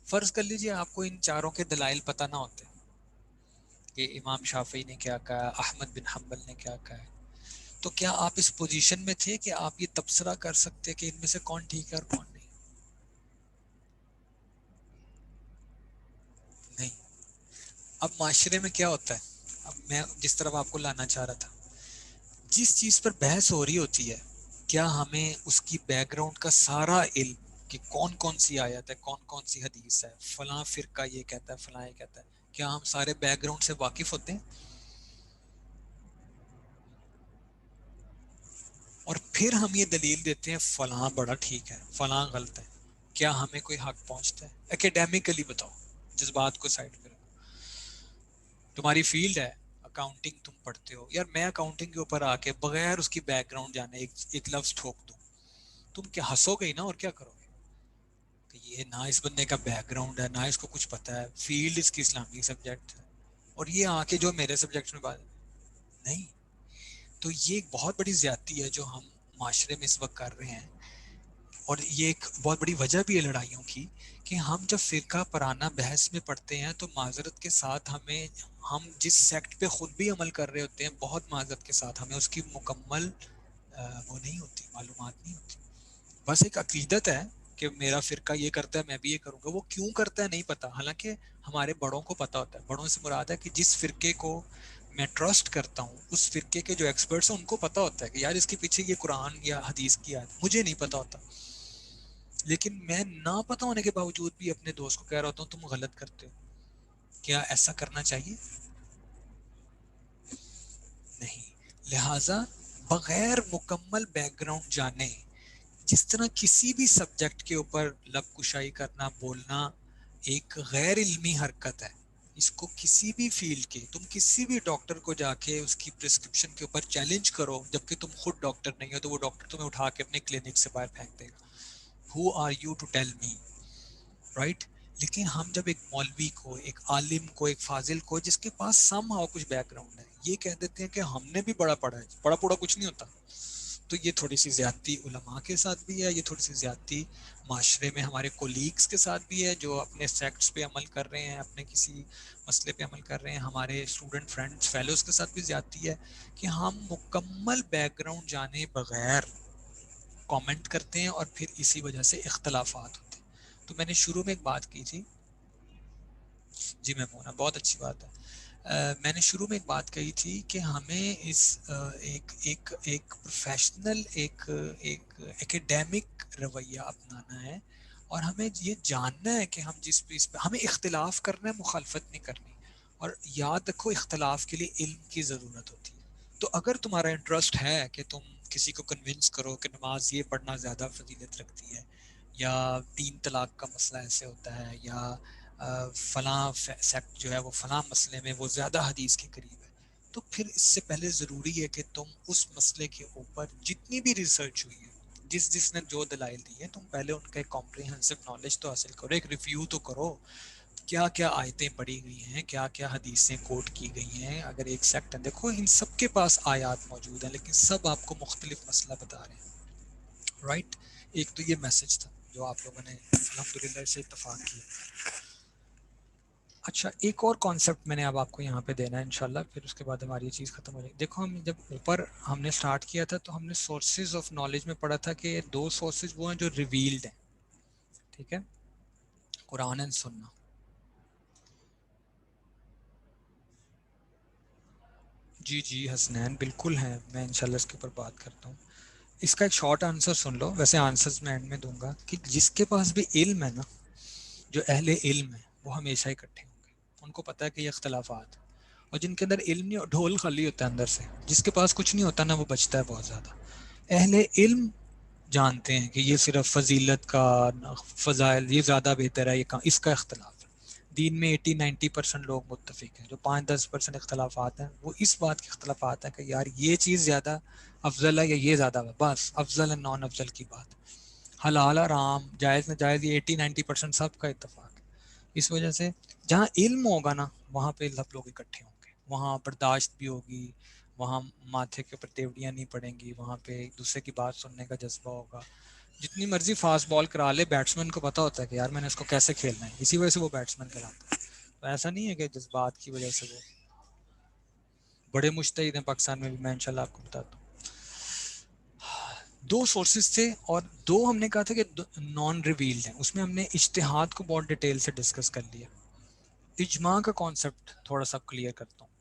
فرض کر لیجئے آپ کو ان چاروں کے دلائل پتہ نہ ہوتے کہ امام شافعی نے کیا کہا، احمد بن حنبل نے کیا کہا ہے، تو کیا آپ اس پوزیشن میں تھے کہ آپ یہ تبصرہ کر سکتے کہ ان میں سے کون ٹھیک ہے اور کون نہیں؟ اب معاشرے میں کیا ہوتا ہے، اب میں جس طرف آپ کو لانا چاہ رہا تھا، جس چیز پر بحث ہو رہی ہوتی ہے، کیا ہمیں اس کی بیک گراؤنڈ کا سارا علم کہ کون کون سی آیت ہے، کون کون سی حدیث ہے، فلاں فرقہ یہ کہتا ہے، فلاں یہ کہتا ہے، کیا ہم سارے بیک گراؤنڈ سے واقف ہوتے ہیں؟ اور پھر ہم یہ دلیل دیتے ہیں فلاں بڑا ٹھیک ہے، فلاں غلط ہے، کیا ہمیں کوئی حق پہنچتا ہے؟ اکیڈیمکلی بتاؤ، جذبات کو سائڈ پہ رکھو، تمہاری فیلڈ ہے اکاؤنٹنگ، تم پڑھتے ہو یار، میں اکاؤنٹنگ کے اوپر آ کے بغیر اس کی بیک گراؤنڈ جانے ایک لفظ ٹھوک دوں، تم کیا ہنسو گے نا، اور کیا کرو گے کہ یہ نہ اس بندے کا بیک گراؤنڈ ہے، نہ اس کو کچھ پتا ہے، فیلڈ اس کی اسلامی سبجیکٹ ہے، اور یہ آ کے جو میرے سبجیکٹ میں بات نہیں. تو یہ ایک بہت بڑی زیادتی ہے جو ہم معاشرے میں اس وقت کر رہے ہیں، اور یہ ایک بہت بڑی وجہ بھی ہے لڑائیوں کی، کہ ہم جب فرقہ پرانہ بحث میں پڑھتے ہیں تو معذرت کے ساتھ ہم جس سیکٹ پہ خود بھی عمل کر رہے ہوتے ہیں، بہت معذرت کے ساتھ ہمیں اس کی مکمل وہ نہیں ہوتی، معلومات نہیں ہوتی. بس ایک عقیدت ہے کہ میرا فرقہ یہ کرتا ہے میں بھی یہ کروں گا، وہ کیوں کرتا ہے نہیں پتا، حالانکہ ہمارے بڑوں کو پتا ہوتا ہے. بڑوں سے مراد ہے کہ جس فرقے کو میں ٹرسٹ کرتا ہوں، اس فرقے کے جو ایکسپرٹس ہیں ان کو پتا ہوتا ہے کہ یار اس کے پیچھے یہ قرآن یا حدیث کی آیت، مجھے نہیں پتا ہوتا. لیکن میں نہ پتا ہونے کے باوجود بھی اپنے دوست کو کہہ رہا ہوتا ہوں تم غلط کرتے ہو. کیا ایسا کرنا چاہیے؟ نہیں. لہذا بغیر مکمل بیک گراؤنڈ جانے، جس طرح کسی بھی سبجیکٹ کے اوپر لب کشائی کرنا، بولنا ایک غیر علمی حرکت ہے، اس کو کسی بھی فیلڈ کے، تم کسی بھی ڈاکٹر کو جا کے اس کی پرسکرپشن کے اوپر چیلنج کرو جبکہ تم خود ڈاکٹر نہیں ہو، تو وہ ڈاکٹر تمہیں اٹھا کے اپنے کلینک سے باہر پھینک دے گا. Who are you to tell me, right? لیکن ہم جب ایک مولوی کو، ایک عالم کو، ایک فاضل کو جس کے پاس سم ہاؤ کچھ بیک گراؤنڈ ہے، یہ کہہ دیتے ہیں کہ ہم نے بھی بڑا پڑھا ہے، بڑا پڑھا کچھ نہیں ہوتا. تو یہ تھوڑی سی زیادتی علماء کے ساتھ بھی ہے، یہ تھوڑی سی زیادتی معاشرے میں ہمارے کولیگز کے ساتھ بھی ہے جو اپنے سیکٹس پہ عمل کر رہے ہیں، اپنے کسی مسئلے پہ عمل کر رہے ہیں. ہمارے اسٹوڈنٹ فرینڈس فیلوز کے ساتھ بھی زیادتی ہے کہ ہم مکمل بیک گراؤنڈ جانے بغیر کامنٹ کرتے ہیں، اور پھر اسی وجہ سے اختلافات ہوتے ہیں. تو میں نے شروع میں ایک بات کی تھی، جی میں مونا، بہت اچھی بات ہے. میں نے شروع میں ایک بات کہی تھی کہ ہمیں اس ایک پروفیشنل، ایک ایکیڈیمک رویہ اپنانا ہے، اور ہمیں یہ جاننا ہے کہ ہم جس بھی اس پہ ہمیں اختلاف کرنا ہے، مخالفت نہیں کرنی. اور یاد رکھو اختلاف کے لیے علم کی ضرورت ہوتی ہے. تو اگر تمہارا انٹرسٹ ہے کہ تم کسی کو کنونس کرو کہ نماز یہ پڑھنا زیادہ فضیلت رکھتی ہے، یا تین طلاق کا مسئلہ ایسے ہوتا ہے، یا فلاں سیکٹ جو ہے وہ فلاں مسئلے میں وہ زیادہ حدیث کے قریب ہے، تو پھر اس سے پہلے ضروری ہے کہ تم اس مسئلے کے اوپر جتنی بھی ریسرچ ہوئی ہے، جس نے جو دلائل دی ہے، تم پہلے ان کا ایک کمپریہنسو نالج تو حاصل کرو، ایک ریویو تو کرو. کیا کیا آیتیں پڑھی گئی ہیں، کیا کیا حدیثیں کوٹ کی گئی ہیں. اگر ایک سیکٹ ہے، دیکھو ان سب کے پاس آیات موجود ہیں لیکن سب آپ کو مختلف مسئلہ بتا رہے ہیں، رائٹ؟ ایک تو یہ میسج تھا جو آپ لوگوں نے الحمدللہ سے اتفاق کیا. اچھا، ایک اور کانسیپٹ میں نے اب آپ کو یہاں پہ دینا ہے انشاءاللہ، پھر اس کے بعد ہماری یہ چیز ختم ہو جائے گی. دیکھو ہم جب اوپر ہم نے سٹارٹ کیا تھا تو ہم نے سورسز آف نالج میں پڑھا تھا کہ دو سورسز وہ ہیں جو ریویلڈ ہیں، ٹھیک ہے؟ قرآن اینڈ سننا. جی جی حسنین بالکل ہیں، میں انشاءاللہ اس کے اوپر بات کرتا ہوں. اس کا ایک شارٹ آنسر سن لو، ویسے آنسرز میں اینڈ میں دوں گا، کہ جس کے پاس بھی علم ہے نا، جو اہل علم ہے وہ ہمیشہ اکٹھے ہوں گے. ان کو پتہ ہے کہ یہ اختلافات، اور جن کے اندر علم نہیں، ڈھول خالی ہوتا ہے اندر سے، جس کے پاس کچھ نہیں ہوتا نا وہ بچتا ہے بہت زیادہ. اہل علم جانتے ہیں کہ یہ صرف فضیلت کا، فضائل یہ زیادہ بہتر ہے، یہ اس کا اختلاف ہے. دین میں 80-90% لوگ متفق ہیں، جو 5-10% اختلافات ہیں وہ اس بات کے اختلافات ہیں کہ یار یہ چیز زیادہ افضل ہے یا یہ زیادہ ہے، بس افضل ہے نان افضل کی بات. حلال حرام جائز ناجائز یہ 80-90% سب کا اتفاق ہے. اس وجہ سے جہاں علم ہوگا نا وہاں پہ سب لوگ اکٹھے ہوں گے، وہاں برداشت بھی ہوگی، وہاں ماتھے کے اوپر تیوڑیاں نہیں پڑیں گی، وہاں پہ ایک دوسرے کی بات سننے کا جذبہ ہوگا. جتنی مرضی فاسٹ بال کرا لے، بیٹسمین کو پتا ہوتا ہے کہ یار میں نے اس کو کیسے کھیلنا ہے، اسی وجہ سے وہ بیٹسمین کراتا ہے. تو ایسا نہیں ہے کہ جذبات کی وجہ سے وہ بڑے مجتہد ہیں پاکستان میں بھی، میں انشاءاللہ آپ کو بتاتا ہوں. دو سورسز تھے، اور دو ہم نے کہا تھا کہ نان ریویلڈ ہیں. اس میں ہم نے اجتہاد کو بہت ڈیٹیل سے ڈسکس کر لیا. اجماع کا کانسیپٹ تھوڑا سا کلیئر کرتا ہوں،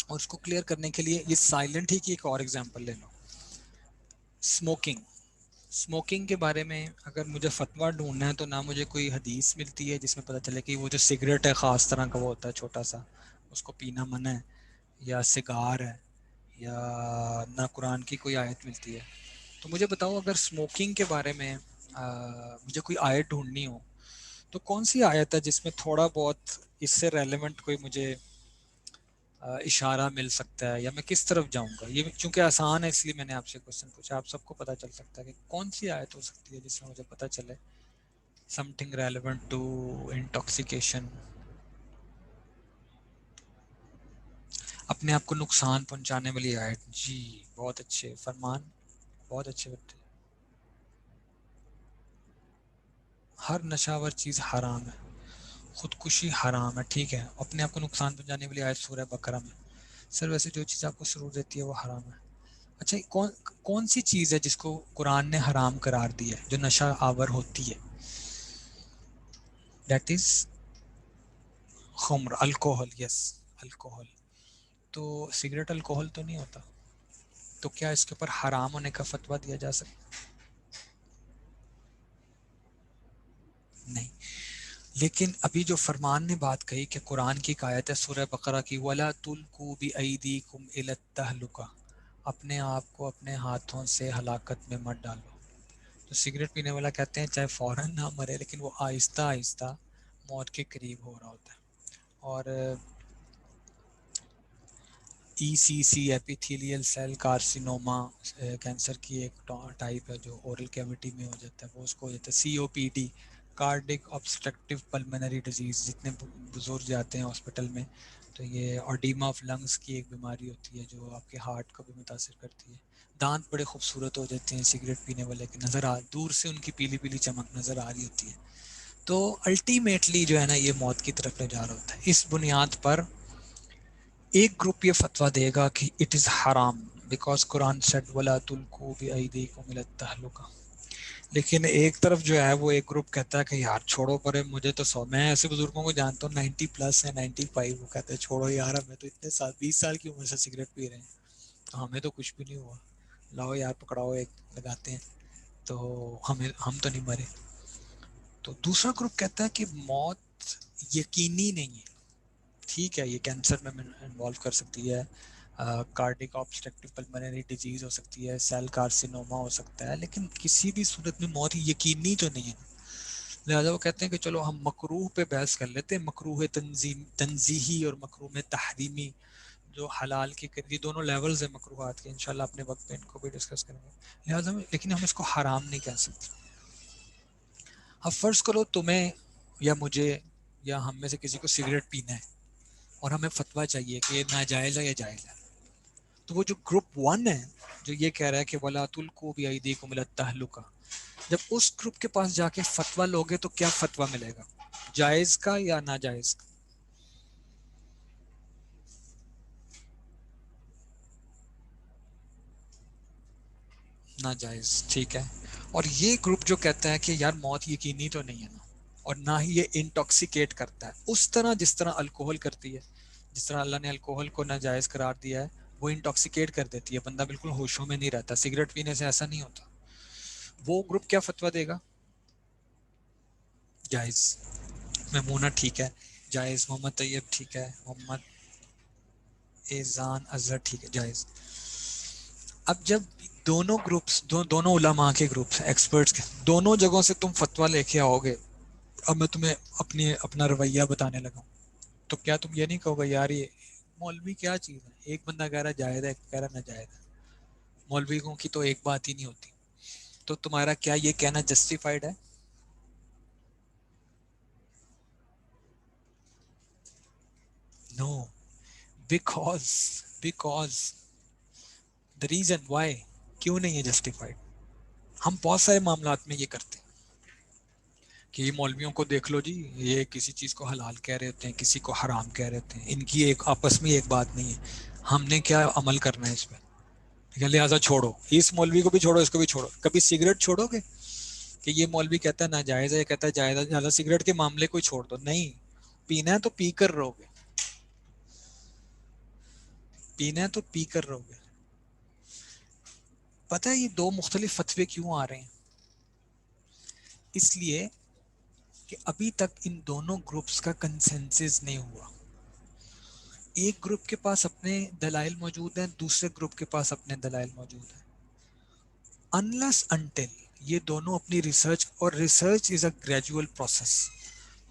اور اس کو کلیئر کرنے کے لیے یہ سائلنٹ ہی کی ایک اور ایگزامپل لے لو. اسموکنگ. اسموکنگ کے بارے میں اگر مجھے فتویٰ ڈھونڈنا ہے تو نہ مجھے کوئی حدیث ملتی ہے جس میں پتہ چلے کہ وہ جو سگریٹ ہے خاص طرح کا وہ ہوتا ہے چھوٹا سا، اس کو پینا منع ہے، یا سگار ہے، یا نہ قرآن کی کوئی آیت ملتی ہے. تو مجھے بتاؤ اگر اسموکنگ کے بارے میں مجھے کوئی آیت ڈھونڈنی ہو تو کون سی آیت ہے جس میں تھوڑا بہت اس سے ریلیونٹ کوئی مجھے اشارہ مل سکتا ہے، یا میں کس طرف جاؤں گا؟ یہ چونکہ آسان ہے اس لیے میں نے آپ سے کوشچن پوچھا. آپ سب کو پتہ چل سکتا ہے کہ کون سی آیت ہو سکتی ہے جس میں مجھے پتہ چلے something relevant to intoxication, اپنے آپ کو نقصان پہنچانے والی آیت. جی بہت اچھے فرمان، بہت اچھے بتے. ہر نشاور چیز حرام ہے، خودکشی حرام ہے، ٹھیک ہے. اپنے آپ کو نقصان پہنچانے والی آیت سورہ بقرہ میں. سر ویسے جو چیز آپ کو سرور دیتی ہے وہ حرام ہے. اچھا کون سی چیز ہے جس کو قرآن نے حرام قرار دیا ہے جو نشہ آور ہوتی ہے؟ دیٹ از خمر، الکوہل. Yes, alcohol. تو سگریٹ الکوہل تو نہیں ہوتا، تو کیا اس کے اوپر حرام ہونے کا فتویٰ دیا جا سکتا؟ نہیں. لیکن ابھی جو فرمان نے بات کہی کہ قرآن کی ایک آیت ہے سورہ بقرہ کی، وَلَا تُلْقُوا بِأَيْدِيكُمْ إِلَى التَّهْلُكَةِ، اپنے آپ کو اپنے ہاتھوں سے ہلاکت میں مت ڈالو. تو سگریٹ پینے والا کہتے ہیں چاہے فوراً نہ مرے لیکن وہ آہستہ آہستہ موت کے قریب ہو رہا ہوتا ہے. اور ای سی سی ایپیتھیلیل سیل کارسینوما کینسر کی ایک ٹائپ ہے جو اورل کیویٹی میں ہو جاتا ہے، وہ اس کو ہو جاتا ہے. C O P D, cardiac obstructive pulmonary disease. جتنے بزرگ جاتے ہیں ہاسپٹل میں تو یہ آڈیما آف لنگس کی ایک بیماری ہوتی ہے جو آپ کے ہارٹ کو بھی متاثر کرتی ہے. دانت بڑے خوبصورت ہو جاتے ہیں سگریٹ پینے والے کے، نظر دور سے ان کی پیلی پیلی چمک نظر آ رہی ہوتی ہے. تو الٹیمیٹلی جو ہے نا یہ موت کی طرف لے جا رہا ہوتا ہے. اس بنیاد پر ایک گروپ یہ فتویٰ دے گا کہ اٹ از حرام بیکاز قرآن سیڈ وَلَا تُلْقُوا بِأَيْدِيكُمْ إِلَى التَّهْلُكَةِ. لیکن ایک طرف جو ہے وہ ایک گروپ کہتا ہے کہ یار چھوڑو پرے، مجھے تو میں ایسے بزرگوں کو جانتا ہوں 90+ ہے 95، وہ کہتے ہیں چھوڑو یار، ہمیں تو اتنے سال 20 سال کی عمر سے سگریٹ پی رہے ہیں تو ہمیں تو کچھ بھی نہیں ہوا، لاؤ یار پکڑاؤ ایک لگاتے ہیں تو ہم تو نہیں مرے. تو دوسرا گروپ کہتا ہے کہ موت یقینی نہیں ہے، ٹھیک ہے یہ کینسر میں انوالو کر سکتی ہے، کارڈک آبسٹرکٹیو پلمنری ڈیزیز ہو سکتی ہے، سیل کارسینوما ہو سکتا ہے، لیکن کسی بھی صورت میں موت یقینی تو نہیں ہے. لہٰذا وہ کہتے ہیں کہ چلو ہم مکروہ پہ بحث کر لیتے ہیں، مکروہ تنزیہی اور مکروہ تحریمی، جو حلال کی یہ دونوں لیولز ہیں مکروہات کے، انشاءاللہ اپنے وقت پہ ان کو بھی ڈسکس کریں گے. لہٰذا لیکن ہم اس کو حرام نہیں کہہ سکتے. اب فرض کرو تمہیں یا مجھے یا ہم میں سے کسی کو سگریٹ پینا ہے اور ہمیں فتویٰ چاہیے کہ یہ ناجائز ہے یا جائز ہے. تو وہ جو گروپ 1 ہے جو یہ کہہ رہا ہے کہ وَلَا تُلْقُوا بِأَيْدِيكُمْ إِلَى التَّهْلُكَةِ، جب اس گروپ کے پاس جا کے فتویٰ لوگے تو کیا فتویٰ ملے گا، جائز کا یا ناجائز کا؟ ناجائز، ٹھیک ہے. اور یہ گروپ جو کہتا ہے کہ یار موت یقینی تو نہیں ہے نا، اور نہ ہی یہ انٹاکسیکیٹ کرتا ہے اس طرح جس طرح الکوہل کرتی ہے، جس طرح اللہ نے الکوہل کو ناجائز قرار دیا ہے، وہ انٹاکسیکیٹ کر دیتی ہے، بندہ بالکل ہوشوں میں نہیں رہتا. سگریٹ پینے سے ایسا نہیں ہوتا. وہ گروپ کیا فتویٰ دے گا؟ جائز. میمونہ ٹھیک ہے جائز، محمد طیب ٹھیک ہے، محمد ایزان اظہر ٹھیک ہے جائز. اب جب دونوں گروپس دونوں علماء کے گروپس ایکسپرٹس کے دونوں جگہوں سے تم فتویٰ لے کے آؤ گے، اب میں تمہیں اپنا رویہ بتانے لگا ہوں، تو کیا تم یہ نہیں کہو گے یار یہ مولوی کیا چیز ہے، ایک بندہ کہہ رہا جائز ہے ایک کہہ رہا ناجائز ہے، مولویوں کی تو ایک بات ہی نہیں ہوتی. تو تمہارا کیا یہ کہنا جسٹیفائڈ ہے؟ No. Because the reason why کیوں نہیں ہے جسٹیفائڈ؟ ہم بہت سارے معاملات میں یہ کرتے ہیں کہ یہ مولویوں کو دیکھ لو جی، یہ کسی چیز کو حلال کہہ رہے ہوتے ہیں کسی کو حرام کہہ رہے ہوتے ہیں، ان کی ایک آپس میں ایک بات نہیں ہے، ہم نے کیا عمل کرنا ہے اس پہ، ٹھیک ہے، لہٰذا چھوڑو اس مولوی کو بھی چھوڑو اس کو بھی چھوڑو. کبھی سگریٹ چھوڑو گے کہ یہ مولوی کہتا ہے ناجائز ہے، یہ کہتا ہے جائز ہے، لہٰذا سگریٹ کے معاملے کو ہی چھوڑ دو؟ نہیں. پینا ہے تو پی کر رہو گے، پینا ہے تو پی کر رہو گے. پتہ ہے یہ دو مختلف فتوے کیوں آ رہے ہیں؟ اس لیے کہ ابھی تک ان دونوں گروپس کا کنسنسس نہیں ہوا. ایک گروپ کے پاس اپنے دلائل موجود ہیں، دوسرے گروپ کے پاس اپنے دلائل موجود ہیں. انلیس انٹل یہ دونوں اپنی ریسرچ، اور research is a gradual process,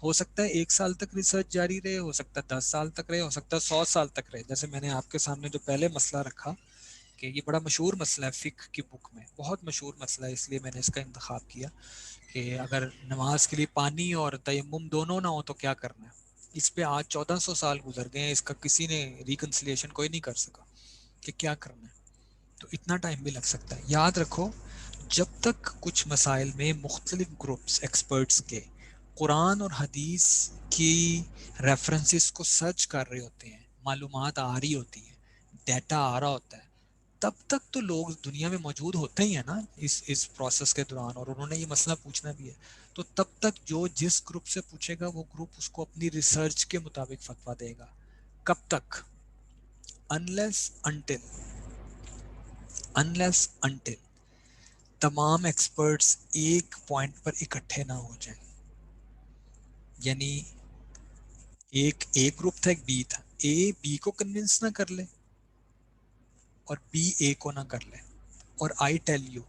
ہو سکتا ہے 1 سال تک ریسرچ جاری رہے، ہو سکتا ہے 10 سال تک رہے، ہو سکتا ہے 100 سال تک رہے. جیسے میں نے آپ کے سامنے جو پہلے مسئلہ رکھا کہ یہ بڑا مشہور مسئلہ ہے فقہ کی بک میں، بہت مشہور مسئلہ ہے، اس لیے میں نے اس کا انتخاب کیا کہ اگر نماز کے لیے پانی اور تیمم دونوں نہ ہو تو کیا کرنا ہے. اس پہ آج 1400 سال گزر گئے ہیں، اس کا کسی نے ریکنسلیشن کوئی نہیں کر سکا کہ کیا کرنا ہے. تو اتنا ٹائم بھی لگ سکتا ہے. یاد رکھو جب تک کچھ مسائل میں مختلف گروپس ایکسپرٹس کے قرآن اور حدیث کی ریفرنسز کو سرچ کر رہے ہوتے ہیں، معلومات آ رہی ہوتی ہیں، ڈیٹا آ رہا ہوتا ہے، تب تک تو لوگ دنیا میں موجود ہوتے ہی ہیں نا اس پروسیس کے دوران، اور انہوں نے یہ مسئلہ پوچھنا بھی ہے. تو تب تک جو جس گروپ سے پوچھے گا وہ گروپ اس کو اپنی ریسرچ کے مطابق فتویٰ دے گا. کب تک؟ انلیس انٹل تمام ایکسپرٹس ایک پوائنٹ پر اکٹھے نہ ہو جائیں. یعنی ایک گروپ تھا، ایک بی تھا، اے بی کو کنونس نہ کر لے اور بی اے کو نہ کر لے. اور آئی ٹیل یو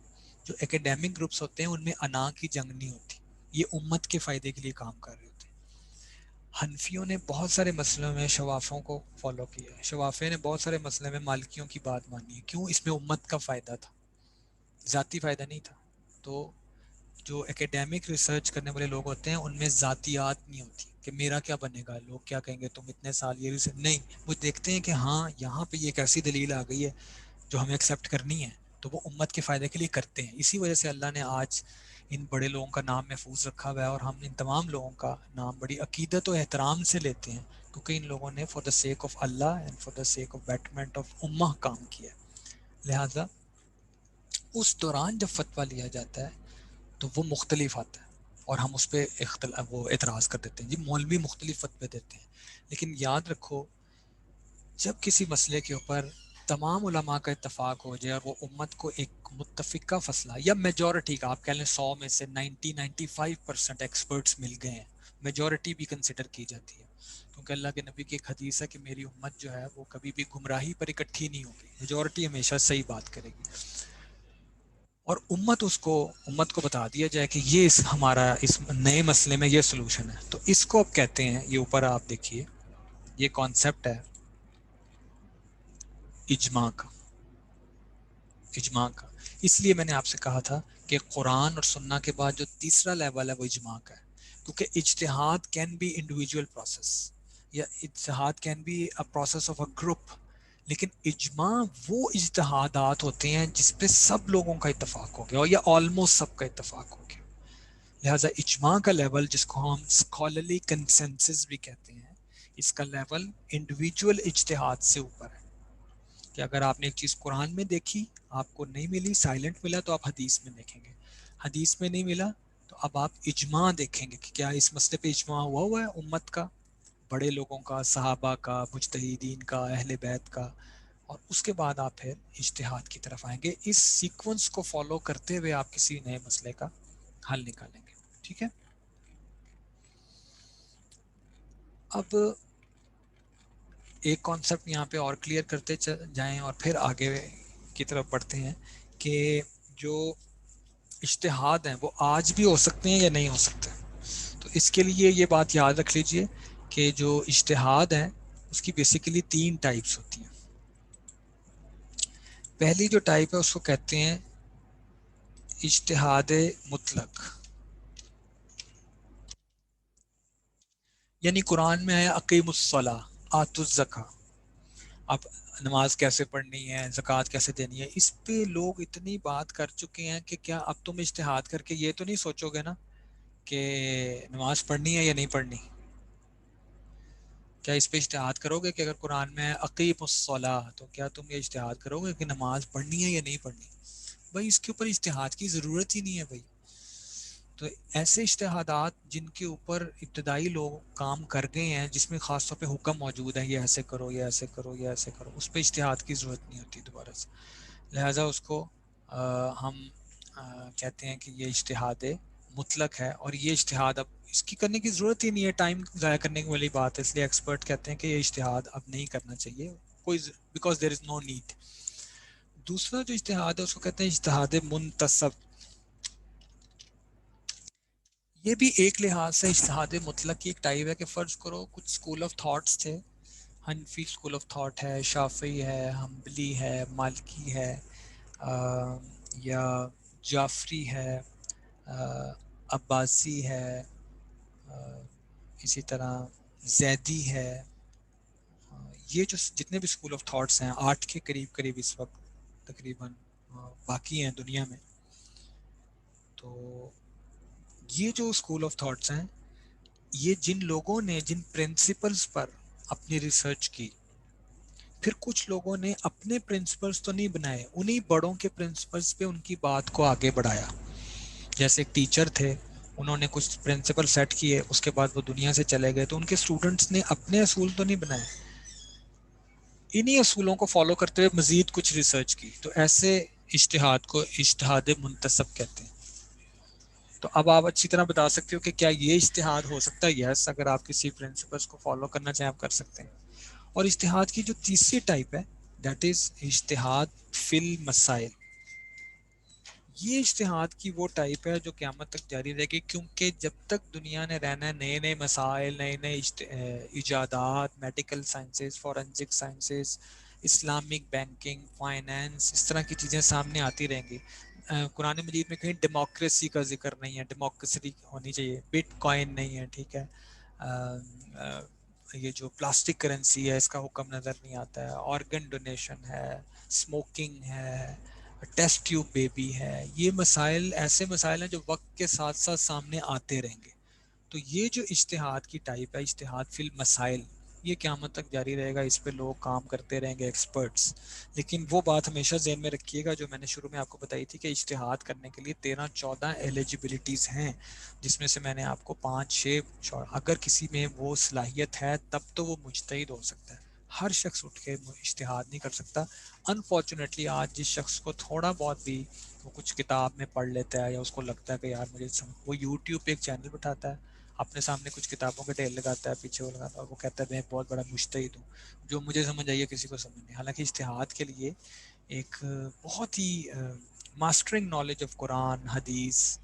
جو ایکیڈیمک گروپس ہوتے ہیں ان میں انا کی جنگ نہیں ہوتی، یہ امت کے فائدے کے لیے کام کر رہے ہوتے ہیں. حنفیوں نے بہت سارے مسئلوں میں شوافوں کو فالو کیا ہے، شوافے نے بہت سارے مسئلے میں مالکیوں کی بات مانی ہے. کیوں؟ اس میں امت کا فائدہ تھا، ذاتی فائدہ نہیں تھا. تو جو ایکیڈیمک ریسرچ کرنے والے لوگ ہوتے ہیں ان میں ذاتیات نہیں ہوتی کہ میرا کیا بنے گا، لوگ کیا کہیں گے، تم اتنے سال یہ ریسرچ نہیں. وہ دیکھتے ہیں کہ ہاں یہاں پہ یہ ایک ایسی دلیل آ گئی ہے جو ہمیں ایکسیپٹ کرنی ہے، تو وہ امت کے فائدے کے لیے کرتے ہیں. اسی وجہ سے اللہ نے آج ان بڑے لوگوں کا نام محفوظ رکھا ہوا ہے، اور ہم ان تمام لوگوں کا نام بڑی عقیدت و احترام سے لیتے ہیں کیونکہ ان لوگوں نے for the sake of Allah and for the sake of betterment of امہ کام کیا. لہٰذا اس دوران جب فتویٰ لیا جاتا ہے تو وہ مختلف آتا ہے اور ہم اس پہ وہ اعتراض کر دیتے ہیں، جی مولوی مختلف فتوے دیتے ہیں. لیکن یاد رکھو جب کسی مسئلے کے اوپر تمام علماء کا اتفاق ہو جائے اور وہ امت کو ایک متفقہ فیصلہ یا میجورٹی کا، آپ کہہ لیں 100 میں سے 95% ایکسپرٹس مل گئے ہیں، میجورٹی بھی کنسیڈر کی جاتی ہے کیونکہ اللہ کے نبی کی ایک حدیث ہے کہ میری امت جو ہے وہ کبھی بھی گمراہی پر اکٹھی نہیں ہوگی، میجورٹی ہمیشہ صحیح بات کرے گی. اور امت کو بتا دیا جائے کہ یہ ہمارا اس نئے مسئلے میں یہ سلوشن ہے، تو اس کو اب کہتے ہیں، یہ اوپر آپ دیکھیے یہ کانسیپٹ ہے اجماع کا. اجماع کا اس لیے میں نے آپ سے کہا تھا کہ قرآن اور سنہ کے بعد جو تیسرا لیول ہے وہ اجماع کا ہے، کیونکہ اجتہاد کین بی انڈیویجول پروسیس یا اجتہاد can be a process of a group, لیکن اجماع وہ اجتہادات ہوتے ہیں جس پہ سب لوگوں کا اتفاق ہو گیا یا آلموسٹ سب کا اتفاق ہو گیا. لہٰذا اجماع کا لیول جس کو ہم اسکالرلی کنسنسس بھی کہتے ہیں، اس کا لیول انڈیویجول اجتہاد سے اوپر ہے. کہ اگر آپ نے ایک چیز قرآن میں دیکھی، آپ کو نہیں ملی، سائلنٹ ملا، تو آپ حدیث میں دیکھیں گے، حدیث میں نہیں ملا تو اب آپ اجماع دیکھیں گے کہ کیا اس مسئلے پہ اجماع ہوا ہے امت کا، بڑے لوگوں کا، صحابہ کا، مجتہدین کا، اہل بیت کا، اور اس کے بعد آپ پھر اجتہاد کی طرف آئیں گے. اس سیکونس کو فالو کرتے ہوئے آپ کسی نئے مسئلے کا حل نکالیں گے. ٹھیک ہے. اب ایک کانسیپٹ یہاں پہ اور کلیئر کرتے جائیں اور پھر آگے کی طرف بڑھتے ہیں کہ جو اجتہاد ہیں وہ آج بھی ہو سکتے ہیں یا نہیں ہو سکتے. تو اس کے لیے یہ بات یاد رکھ لیجئے کہ جو اجتہاد ہیں اس کی بیسیکلی 3 ٹائپس ہوتی ہیں. پہلی جو ٹائپ ہے اس کو کہتے ہیں اجتہاد مطلق، یعنی قرآن میں ہے اقیم الصلاۃ آتوا الزکوٰۃ، اب نماز کیسے پڑھنی ہے، زکوٰۃ کیسے دینی ہے، اس پہ لوگ اتنی بات کر چکے ہیں کہ کیا اب تم اجتہاد کر کے یہ تو نہیں سوچو گے نا کہ نماز پڑھنی ہے یا نہیں پڑھنی. کیا اس پہ اجتہاد کرو گے کہ اگر قرآن میں اقیم الصلاۃ تو کیا تم یہ اجتہاد کرو گے کہ نماز پڑھنی ہے یا نہیں پڑھنی؟ بھائی اس کے اوپر اجتہاد کی ضرورت ہی نہیں ہے. بھائی تو ایسے اجتہادات جن کے اوپر ابتدائی لوگ کام کر گئے ہیں، جس میں خاص طور پہ حکم موجود ہے، یہ ایسے کرو، یہ ایسے کرو، یہ ایسے کرو، اس پہ اجتہاد کی ضرورت نہیں ہوتی دوبارہ سے. لہٰذا اس کو ہم کہتے ہیں کہ یہ اجتہاد مطلق ہے، اور یہ اجتہاد اب اس کی کرنے کی ضرورت ہی نہیں ہے، ٹائم ضائع کرنے والی بات ہے. اس لیے ایکسپرٹ کہتے ہیں کہ یہ اجتہاد اب نہیں کرنا چاہیے کوئی، because there is no need. دوسرا جو اجتہاد ہے اس کو کہتے ہیں اجتہاد منتسب. یہ بھی ایک لحاظ سے اجتہاد مطلق کی ایک ٹائپ ہے کہ فرض کرو کچھ اسکول آف تھاٹس تھے، حنفی اسکول آف تھاٹ ہے، شافعی ہے، حنبلی ہے، مالکی ہے، یا جعفری ہے، عباسی ہے، اسی طرح زیدی ہے. یہ جو جتنے بھی اسکول آف تھاٹس ہیں 8 کے قریب قریب اس وقت تقریباً باقی ہیں دنیا میں. تو یہ جو اسکول آف تھاٹس ہیں، یہ جن لوگوں نے جن پرنسپلز پر اپنی ریسرچ کی، پھر کچھ لوگوں نے اپنے پرنسپلز تو نہیں بنائے، انہی بڑوں کے پرنسپلز پہ ان کی بات کو آگے بڑھایا. جیسے ایک ٹیچر تھے، انہوں نے کچھ پرنسپل سیٹ کیے، اس کے بعد وہ دنیا سے چلے گئے، تو ان کے اسٹوڈنٹس نے اپنے اصول تو نہیں بنائے، انہی اصولوں کو فالو کرتے ہوئے مزید کچھ ریسرچ کی. تو ایسے اجتہاد کو اجتہاد منتسب کہتے ہیں. تو اب آپ اچھی طرح بتا سکتے ہو کہ کیا یہ اجتہاد ہو سکتا ہے؟ یس، اگر آپ کسی پرنسپلس کو فالو کرنا چاہیں آپ کر سکتے ہیں. اور اجتہاد کی جو تیسری ٹائپ ہے دیٹ از اجتہاد فی المسائل. یہ اجتہاد کی وہ ٹائپ ہے جو قیامت تک جاری رہے گی، کیونکہ جب تک دنیا نے رہنا ہے نئے نئے مسائل، نئے نئے ایجادات، medical sciences, forensic sciences, Islamic banking, finance, اس طرح کی چیزیں سامنے آتی رہیں گی. قرآن مجید میں کہیں ڈیموکریسی کا ذکر نہیں ہے، ڈیموکریسی ہونی چاہیے. بٹ کوائن نہیں ہے، ٹھیک ہے. یہ جو پلاسٹک کرنسی ہے اس کا حکم نظر نہیں آتا ہے. آرگن ڈونیشن ہے، اسموکنگ ہے، ٹیسٹ ٹیوب بیبی ہے. یہ مسائل ایسے مسائل ہیں جو وقت کے ساتھ ساتھ سامنے آتے رہیں گے. تو یہ جو اجتہاد کی ٹائپ ہے، اجتہاد فی المسائل، یہ قیامت تک جاری رہے گا. اس پہ لوگ کام کرتے رہیں گے، ایکسپرٹس. لیکن وہ بات ہمیشہ ذہن میں رکھیے گا جو میں نے شروع میں آپ کو بتائی تھی کہ اجتہاد کرنے کے لیے 13-14 ایلیجبلٹیز ہیں، جس میں سے میں نے آپ کو 5-6، اگر کسی میں وہ صلاحیت ہے تب تو وہ مجتہد ہو سکتا ہے. ہر شخص اٹھ کے اجتہاد نہیں کر سکتا. انفارچونیٹلی آج جس شخص کو تھوڑا بہت بھی وہ کچھ کتاب میں پڑھ لیتا ہے، یا اس کو لگتا ہے کہ یار مجھے وہ یوٹیوب پہ ایک چینل بٹھاتا ہے، اپنے سامنے کچھ کتابوں کے ڈھیر لگاتا ہے، پیچھے وہ لگاتا ہے، اور وہ کہتا ہے میں بہت بڑا مجتہد ہوں، جو مجھے سمجھ آئیے کسی کو سمجھ نہیں. حالانکہ اجتہاد کے لیے ایک بہت ہی ماسٹرنگ نالج آف قرآن، حدیث،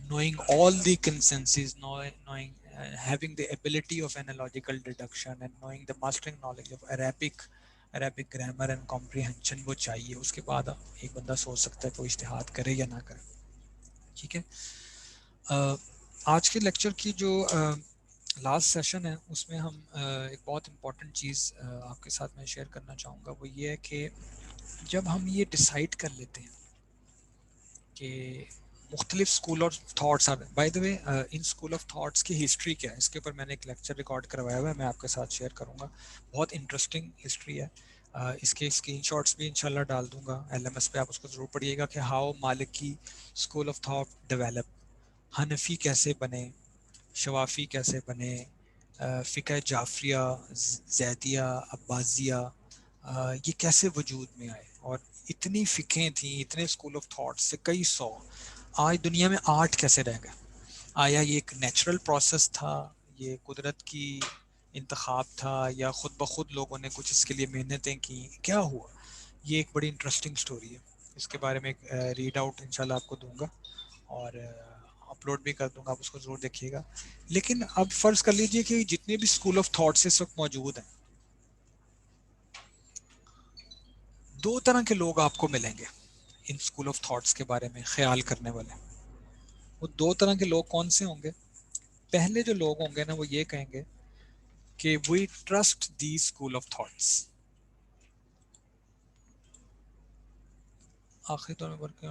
knowing all the consensus, knowing having the ability of analogical deduction, and knowing the mastering knowledge of Arabic grammar and comprehension وہ چاہیے. اس کے بعد ایک بندہ سوچ سکتا ہے کہ وہ اجتہاد کرے یا نہ کرے. ٹھیک ہے. آج کے لیکچر کی جو لاسٹ سیشن ہے اس میں ہم ایک بہت امپورٹنٹ چیز آپ کے ساتھ میں شیئر کرنا چاہوں گا. وہ یہ ہے کہ جب ہم یہ ڈیسائیڈ کر لیتے ہیں کہ مختلف school of thoughts ah by the way, ان اسکول آف تھاٹس کی ہسٹری کیا ہے اس کے اوپر میں نے ایک لیکچر ریکارڈ کروایا ہوا ہے، میں آپ کے ساتھ شیئر کروں گا. بہت انٹرسٹنگ ہسٹری ہے. اس کے اسکرین شاٹس بھی انشاءاللہ ڈال دوں گا. ایل ایم ایس پہ آپ اس کو ضرور پڑھیے گا کہ ہاؤ مالکی اسکول آف تھاٹ ڈیولپ، حنفی کیسے بنے، شوافی کیسے بنے، فقہ جعفریہ، زیدیہ، عباسیہ، یہ کیسے وجود میں آئے. اور اتنی فقہیں تھیں، اتنے اسکول آف تھاٹ سے کئی سو، آج دنیا میں 8 کیسے رہ گئے؟ آیا یہ ایک نیچرل پروسیس تھا، یہ قدرت کی انتخاب تھا، یا خود بخود لوگوں نے کچھ اس کے لیے محنتیں کی؟ کیا ہوا؟ یہ ایک بڑی انٹرسٹنگ سٹوری ہے. اس کے بارے میں ایک ریڈ آؤٹ انشاءاللہ آپ کو دوں گا، اور اپلوڈ بھی کر دوں گا، آپ اس کو ضرور دیکھیے گا. لیکن اب فرض کر لیجئے کہ جتنے بھی اسکول آف تھاٹس اس وقت موجود ہیں، 2 طرح کے لوگ آپ کو ملیں گے ان اسکول آف تھاٹس کے بارے میں خیال کرنے والے. وہ 2 طرح کے لوگ کون سے ہوں گے؟ پہلے جو لوگ ہوں گے نا وہ یہ کہیں گے کہ we trust the school of thoughts. آخری طور پر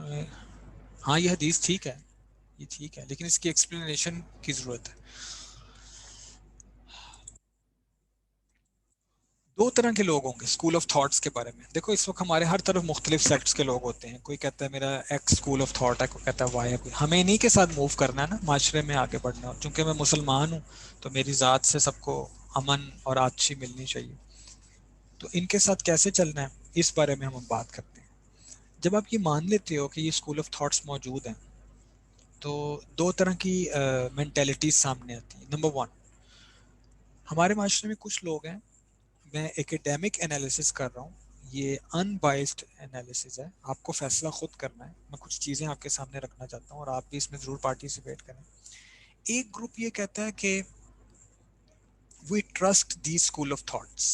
ہاں یہ حدیث ٹھیک ہے، یہ ٹھیک ہے، لیکن اس کی ایکسپلینیشن کی ضرورت ہے. دو طرح کے لوگ ہوں گے اسکول آف تھاٹس کے بارے میں. دیکھو اس وقت ہمارے ہر طرف مختلف سیکٹس کے لوگ ہوتے ہیں. کوئی کہتا ہے میرا ایکس اسکول آف تھاٹ ہے, کوئی کہتا ہے وائی ہے. ہمیں انہیں کے ساتھ موو کرنا ہے نا, معاشرے میں آگے بڑھنا ہے. چونکہ میں مسلمان ہوں تو میری ذات سے سب کو امن اور آتشی ملنی چاہیے. تو ان کے ساتھ کیسے چلنا ہے اس بارے میں ہم بات کرتے ہیں. جب آپ یہ مان لیتے ہو کہ یہ اسکول آف تھاٹس موجود ہیں تو دو طرح کی مینٹیلٹیز سامنے آتی ہیں. نمبر ون, ہمارے معاشرے میں کچھ لوگ ہیں, میں ایکیڈیمک انالیسس کر رہا ہوں, یہ ان بائسڈ انالیسس ہے, آپ کو فیصلہ خود کرنا ہے. میں کچھ چیزیں آپ کے سامنے رکھنا چاہتا ہوں اور آپ بھی اس میں ضرور پارٹیسپیٹ کریں. ایک گروپ یہ کہتا ہے کہ we trust these school of thoughts,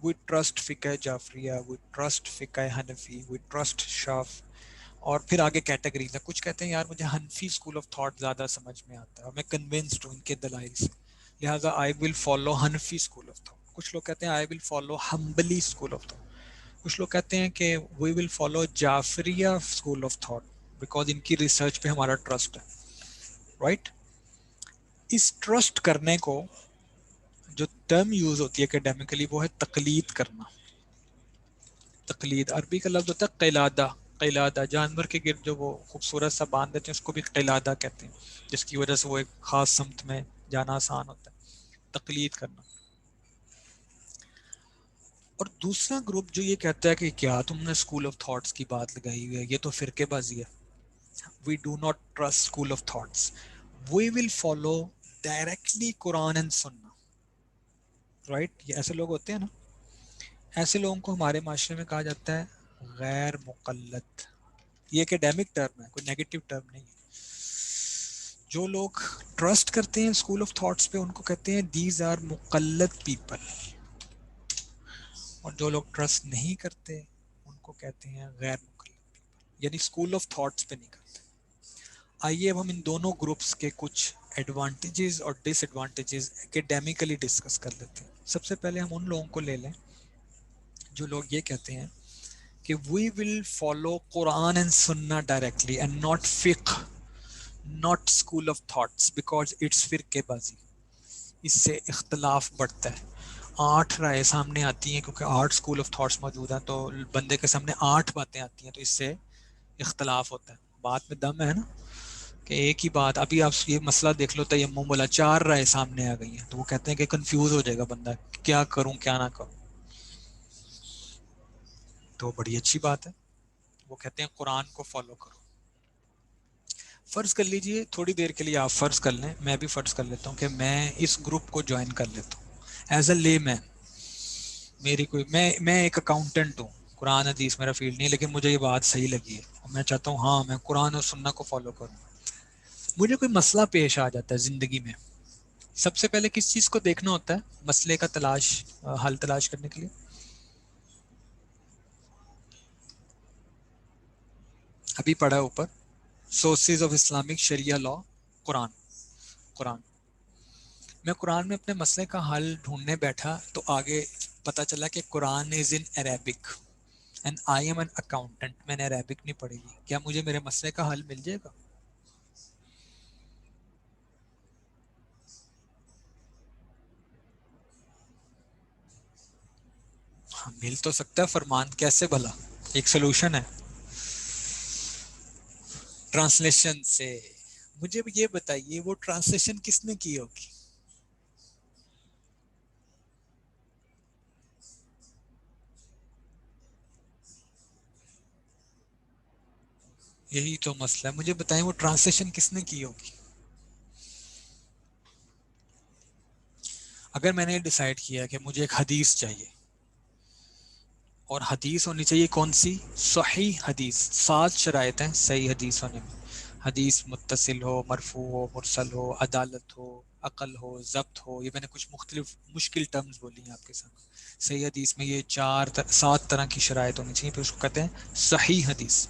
we trust فقہ جعفریہ, we trust فقہ حنفی, we trust شاف, اور پھر آگے کیٹیگریز ہیں. کچھ کہتے ہیں یار مجھے حنفی اسکول آف تھاٹ زیادہ سمجھ میں آتا ہے اور میں کنونسڈ ہوں ان کے دلائل سے, لہٰذا آئی ول فالو حنفی اسکول آف تھاٹ. کچھ لوگ کہتے ہیں آئی ول فالو حنبلی اسکول آف تھاٹ. کچھ لوگ کہتے ہیں کہ وی ول فالو جعفریہ اسکول آف تھاٹ بیکاز ان کی ریسرچ پہ ہمارا ٹرسٹ ہے. رائٹ, اس ٹرسٹ کرنے کو جو ٹرم یوز ہوتی ہے اکیڈیمکلی وہ ہے تقلید کرنا. تقلید عربی کا لفظ ہوتا ہے قلادہ. قلادہ جانور کے گرد جو وہ خوبصورت سا باندھ دیتے ہیں اس کو بھی قلادہ کہتے ہیں, جس کی وجہ سے وہ ایک خاص سمت میں جانا آسان ہوتا ہے. تقلید کرنا. اور دوسرا گروپ جو یہ کہتا ہے کہ کیا تم نے اسکول آف تھاٹس کی بات لگائی ہوئی ہے, یہ تو فرقے بازی ہے. We do not trust school of thoughts, we will follow directly Quran and Sunnah. Right, یہ ایسے لوگ ہوتے ہیں نا, ایسے لوگوں کو ہمارے معاشرے میں کہا جاتا ہے غیر مقلد. یہ اکیڈیمک ٹرم ہے, کوئی نیگیٹو ٹرم نہیں ہے. جو لوگ ٹرسٹ کرتے ہیں اسکول آف تھاٹس پہ ان کو کہتے ہیں دیز آر مقلد پیپل, اور جو لوگ ٹرسٹ نہیں کرتے ان کو کہتے ہیں غیر مقلد پیپل, یعنی اسکول آف تھاٹس پہ نہیں کرتے. آئیے اب ہم ان دونوں گروپس کے کچھ ایڈوانٹیجز اور ڈس ایڈوانٹیجز اکیڈیمیکلی ڈسکس کر لیتے ہیں. سب سے پہلے ہم ان لوگوں کو لے لیں جو لوگ یہ کہتے ہیں کہ we will follow Quran and Sunnah directly and not fiqh, not school of thoughts, because it's فرقے بازی. اس سے اختلاف بڑھتا ہے. 8 رائے سامنے آتی ہیں کیونکہ 8 اسکول آف تھاٹس موجود ہیں, تو بندے کے سامنے 8 باتیں آتی ہیں, تو اس سے اختلاف ہوتا ہے. بات میں دم ہے نا, کہ ایک ہی بات. ابھی آپ یہ مسئلہ دیکھ لو تیمم والا, 4 رائے سامنے آ گئی ہیں, تو وہ کہتے ہیں کہ کنفیوز ہو جائے گا بندہ, کیا کروں کیا نہ کروں. تو بڑی اچھی بات ہے, وہ کہتے ہیں قرآن کو فالو کرو. فرض کر لیجئے تھوڑی دیر کے لیے آپ فرض کر لیں, میں بھی فرض کر لیتا ہوں کہ میں اس گروپ کو جوائن کر لیتا ہوں ایز اے لے مین. میری کوئی میں ایک اکاؤنٹنٹ ہوں, قرآن حدیث میرا فیلڈ نہیں, لیکن مجھے یہ بات صحیح لگی ہے اور میں چاہتا ہوں ہاں میں قرآن اور سنت کو فالو کروں. مجھے کوئی مسئلہ پیش آ جاتا ہے زندگی میں, سب سے پہلے کس چیز کو دیکھنا ہوتا ہے مسئلے کا حل تلاش کرنے کے لیے؟ ابھی پڑھا اوپر, سورسز آف اسلامک شریعہ لا, قرآن. قرآن میں قرآن میں اپنے مسئلے کا حل ڈھونڈنے بیٹھا تو آگے پتا چلا کہ قرآن is in Arabic and I am an accountant. میں نے عربک نہیں پڑھی ہوئی, کیا مجھے میرے مسئلے کا حل مل جائے گا؟ ہاں مل تو سکتا ہے, فرمان کیسے بھلا؟ ایک سلوشن ہے ٹرانسلیشن سے. مجھے یہ بتائیے وہ ٹرانسلیشن کس نے کی ہوگی؟ یہی تو مسئلہ ہے, مجھے بتائیں وہ ٹرانسلیشن کس نے کی ہوگی؟ اگر میں نے ڈیسائیڈ کیا کہ مجھے ایک حدیث چاہیے, اور حدیث ہونی چاہیے کون سی؟ صحیح حدیث. 7 شرائط ہیں صحیح حدیث ہونے میں. حدیث متصل ہو, مرفوع ہو, مرسل ہو, عدالت ہو, عقل ہو, ضبط ہو. یہ میں نے کچھ مختلف مشکل ٹرمز بولی ہیں آپ کے سامنے. صحیح حدیث میں یہ 7 طرح کی شرائط ہونی چاہیے, پھر اس کو کہتے ہیں صحیح حدیث.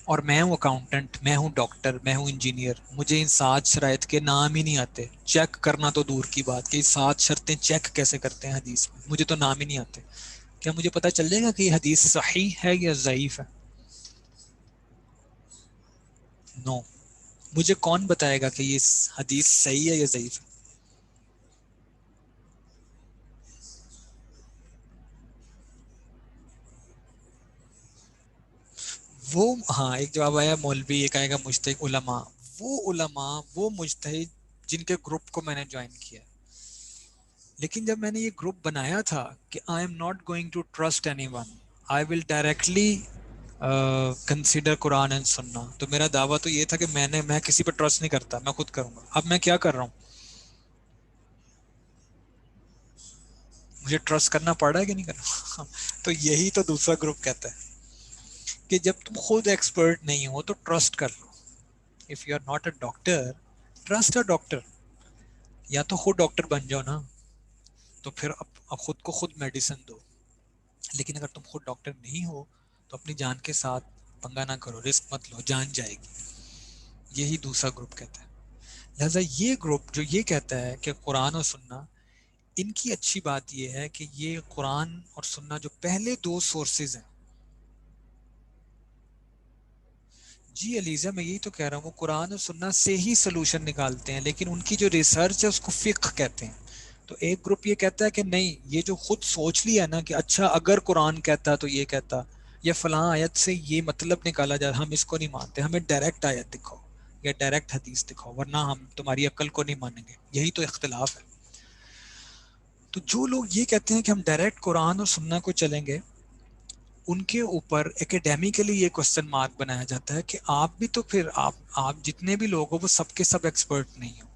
اور میں ہوں اکاؤنٹنٹ, میں ہوں ڈاکٹر, میں ہوں انجینئر, مجھے ان 7 شرائط کے نام ہی نہیں آتے. چیک کرنا تو دور کی بات کہ یہ 7 شرطیں چیک کیسے کرتے ہیں حدیث میں, مجھے تو نام ہی نہیں آتے. کیا مجھے پتا چل جائے گا کہ یہ حدیث صحیح ہے یا ضعیف ہے؟ نو. مجھے کون بتائے گا کہ یہ حدیث صحیح ہے یا ضعیف ہے؟ وہ ہاں ایک جواب آیا مولوی، ایک آئے گا مجتہد علماء. وہ علماء وہ مجتہد جن کے گروپ کو میں نے جوائن کیا، لیکن جب میں نے یہ گروپ بنایا تھا کہ I am not going to trust anyone, I will directly consider Quran and Sunnah, تو میرا دعویٰ تو یہ تھا کہ میں کسی پہ ٹرسٹ نہیں کرتا، میں خود کروں گا. اب میں کیا کر رہا ہوں؟ مجھے ٹرسٹ کرنا پڑ رہا ہے کہ نہیں کرنا؟ تو یہی تو دوسرا گروپ کہتا ہے کہ جب تم خود ایکسپرٹ نہیں ہو تو ٹرسٹ کر لو. If you are not a doctor, trust a doctor. یا تو خود ڈاکٹر بن جاؤ نا، تو پھر اب خود کو خود میڈیسن دو. لیکن اگر تم خود ڈاکٹر نہیں ہو تو اپنی جان کے ساتھ پنگا نہ کرو، رسک مت لو، جان جائے گی. یہی دوسرا گروپ کہتا ہے. لہٰذا یہ گروپ جو یہ کہتا ہے کہ قرآن اور سننا، ان کی اچھی بات یہ ہے کہ یہ قرآن اور سننا جو پہلے دو سورسز ہیں. جی علیزہ میں یہی تو کہہ رہا ہوں، وہ قرآن اور سننا سے ہی سلوشن نکالتے ہیں، لیکن ان کی جو ریسرچ ہے اس کو فقہ کہتے ہیں. تو ایک گروپ یہ کہتا ہے کہ نہیں، یہ جو خود سوچ لیا نا کہ اچھا اگر قرآن کہتا تو یہ کہتا، یا فلاں آیت سے یہ مطلب نکالا جائے، ہم اس کو نہیں مانتے، ہمیں ڈائریکٹ آیت دکھاؤ یا ڈائریکٹ حدیث دکھاؤ، ورنہ ہم تمہاری عقل کو نہیں مانیں گے. یہی تو اختلاف ہے. تو جو لوگ یہ کہتے ہیں کہ ہم ڈائریکٹ قرآن اور سننا کو چلیں گے، ان کے اوپر اکیڈیمیکلی یہ کوسچن مارک بنایا جاتا ہے کہ آپ بھی تو پھر آپ جتنے بھی لوگ ہو وہ سب کے سب ایکسپرٹ نہیں ہو.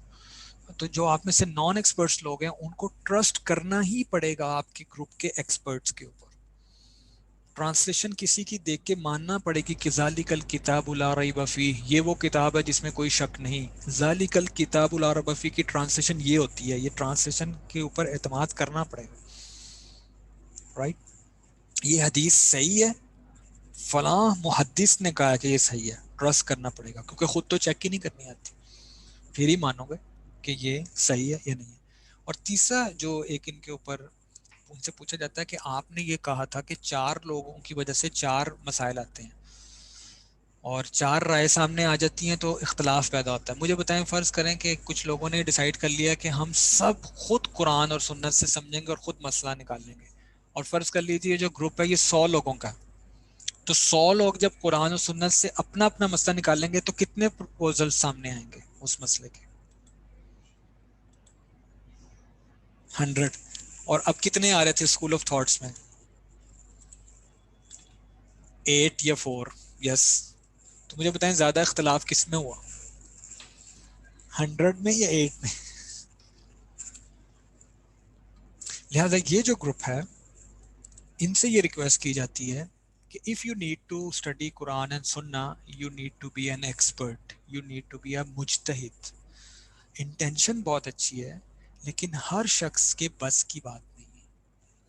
تو جو آپ میں سے نان ایکسپرٹس لوگ ہیں ان کو ٹرسٹ کرنا ہی پڑے گا آپ کے گروپ کے ایکسپرٹس کے اوپر. ٹرانسلیشن کسی کی دیکھ کے ماننا پڑے گی کہ ذالک الکتاب لا ریب فیہ، یہ وہ کتاب ہے جس میں کوئی شک نہیں. ذالک الکتاب لا ریب فیہ کی ٹرانسلیشن یہ ہوتی ہے. یہ ٹرانسلیشن کے اوپر اعتماد کرنا پڑے گا. رائٹ؟ یہ حدیث صحیح ہے، فلاں محدث نے کہا کہ یہ صحیح ہے، ٹرسٹ کرنا پڑے گا، کیونکہ خود تو چیک ہی نہیں کرنی آتی، پھر ہی مانو گے کہ یہ صحیح ہے یا نہیں ہے. اور تیسرا جو ایک ان کے اوپر ان سے پوچھا جاتا ہے کہ آپ نے یہ کہا تھا کہ چار لوگوں کی وجہ سے چار مسائل آتے ہیں اور چار رائے سامنے آ جاتی ہیں تو اختلاف پیدا ہوتا ہے. مجھے بتائیں، فرض کریں کہ کچھ لوگوں نے ڈیسائیڈ کر لیا کہ ہم سب خود قرآن اور سنت سے سمجھیں گے اور خود مسئلہ نکال لیں گے، اور فرض کر لیجیے جو گروپ ہے یہ 100 لوگوں کا، تو 100 لوگ جب قرآن و سنت سے اپنا اپنا مسئلہ نکالیں گے تو کتنے پروپوزل سامنے آئیں گے اس مسئلے کے؟ 100. اور اب کتنے آ رہے تھے اسکول آف تھاٹس میں؟ 8 یا 4. یس. تو مجھے بتائیں زیادہ اختلاف کس میں ہوا، 100 میں یا 8 میں؟ لہٰذا یہ جو گروپ ہے ان سے یہ ریکویسٹ کی جاتی ہے کہ if you need to study قرآن اینڈ سننا، you need to be an expert, you need to be a مجتہد. انٹینشن بہت اچھی ہے لیکن ہر شخص کے بس کی بات نہیں ہے.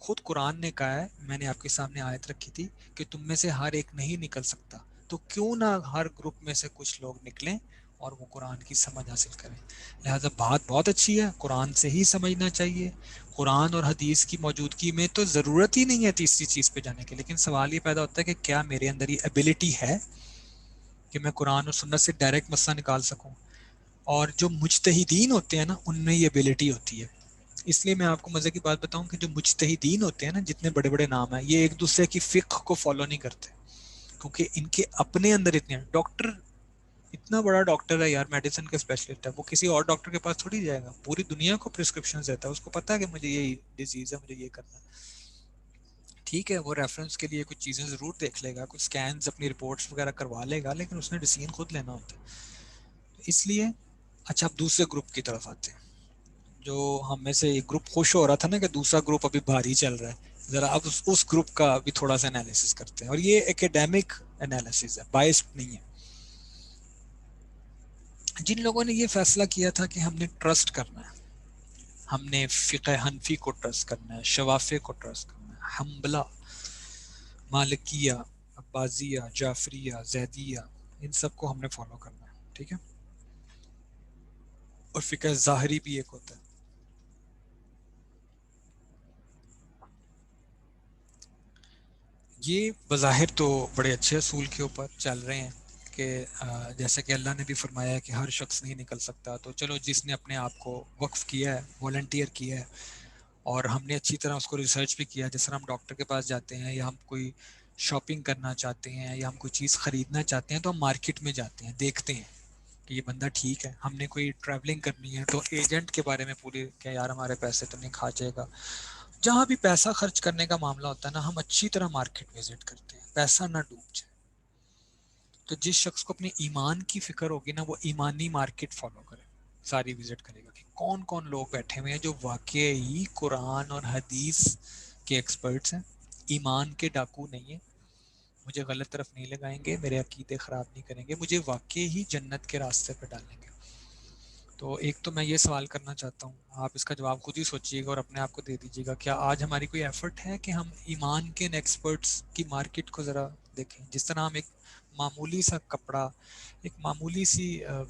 خود قرآن نے کہا ہے، میں نے آپ کے سامنے آیت رکھی تھی کہ تم میں سے ہر ایک نہیں نکل سکتا، تو کیوں نہ ہر گروپ میں سے کچھ لوگ نکلیں اور وہ قرآن کی سمجھ حاصل کریں. لہٰذا بات بہت اچھی ہے، قرآن سے ہی سمجھنا چاہیے. قرآن اور حدیث کی موجودگی میں تو ضرورت ہی نہیں ہے تیسری چیز پہ جانے کی، لیکن سوال یہ پیدا ہوتا ہے کہ کیا میرے اندر یہ ایبلٹی ہے کہ میں قرآن اور سنت سے ڈائریکٹ مسئلہ نکال سکوں؟ اور جو مجتہدین ہوتے ہیں نا ان میں یہ ایبلٹی ہوتی ہے. اس لیے میں آپ کو مزے کی بات بتاؤں کہ جو مجتہدین ہوتے ہیں نا، جتنے بڑے بڑے نام ہیں، یہ ایک دوسرے کی فقہ کو فالو نہیں کرتے، کیونکہ ان کے اپنے اندر اتنے ہیں. ڈاکٹر اتنا بڑا ڈاکٹر ہے یار، میڈیسن کا اسپیشلسٹ ہے، وہ کسی اور ڈاکٹر کے پاس تھوڑی جائے گا، پوری دنیا کو پرسکرپشن دیتا ہے، اس کو پتا ہے کہ مجھے یہ ڈیزیز ہے، مجھے یہ کرنا ہے. ٹھیک ہے، وہ ریفرنس کے لیے کچھ چیزیں ضرور دیکھ لے گا، کچھ سکینز اپنی رپورٹس وغیرہ کروا لے گا، لیکن اس نے ڈیسیژن خود لینا ہوتا ہے. اس لیے اچھا اب دوسرے گروپ کی طرف آتے ہیں. جو ہم میں سے ایک گروپ خوش ہو رہا تھا نا کہ دوسرا گروپ ابھی بھاری چل رہا ہے، ذرا اب اس گروپ کا بھی تھوڑا سا انالیسس کرتے ہیں. اور یہ ایکیڈیمک انالیسس ہے، بائسڈ نہیں ہے. جن لوگوں نے یہ فیصلہ کیا تھا کہ ہم نے ٹرسٹ کرنا ہے، ہم نے فقہ حنفی کو ٹرسٹ کرنا ہے، شوافے کو ٹرسٹ کرنا ہے، حنبلہ، مالکیہ، عباسیہ، جعفریہ، زیدیہ، ان سب کو ہم نے فالو کرنا ہے. ٹھیک ہے. اور فقہ ظاہری بھی ایک ہوتا ہے. یہ بظاہر تو بڑے اچھے اصول کے اوپر چل رہے ہیں کہ جیسے کہ اللہ نے بھی فرمایا ہے کہ ہر شخص نہیں نکل سکتا، تو چلو جس نے اپنے آپ کو وقف کیا ہے، والنٹیئر کیا ہے، اور ہم نے اچھی طرح اس کو ریسرچ بھی کیا. جس طرح ہم ڈاکٹر کے پاس جاتے ہیں یا ہم کوئی شاپنگ کرنا چاہتے ہیں یا ہم کوئی چیز خریدنا چاہتے ہیں تو ہم مارکیٹ میں جاتے ہیں, دیکھتے ہیں کہ یہ بندہ ٹھیک ہے. ہم نے کوئی ٹریولنگ کرنی ہے تو ایجنٹ کے بارے میں پوری کہ یار ہمارے پیسے تو نہیں کھا جائے گا. جہاں بھی پیسہ خرچ کرنے کا معاملہ ہوتا ہے نا, ہم اچھی طرح مارکیٹ وزٹ کرتے ہیں, پیسہ نہ ڈوب جائے. تو جس شخص کو اپنے ایمان کی فکر ہوگی نا, وہ ایمانی مارکیٹ فالو کرے, ساری وزٹ کرے گا کہ کون کون لوگ بیٹھے ہوئے ہیں جو واقعی قرآن اور حدیث کے ایکسپرٹس ہیں, ایمان کے ڈاکو نہیں ہیں, مجھے غلط طرف نہیں لگائیں گے, میرے عقیدے خراب نہیں کریں گے, مجھے واقعی ہی جنت کے راستے پہ ڈالیں گے. تو ایک تو میں یہ سوال کرنا چاہتا ہوں, آپ اس کا جواب خود ہی سوچیے گا اور اپنے آپ کو دے دیجیے گا, کیا آج ہماری کوئی ایفرٹ ہے کہ ہم ایمان کے ان ایکسپرٹس کی مارکیٹ کو ذرا دیکھیں. جس طرح ہم ایک معمولی سا کپڑا, ایک معمولی سی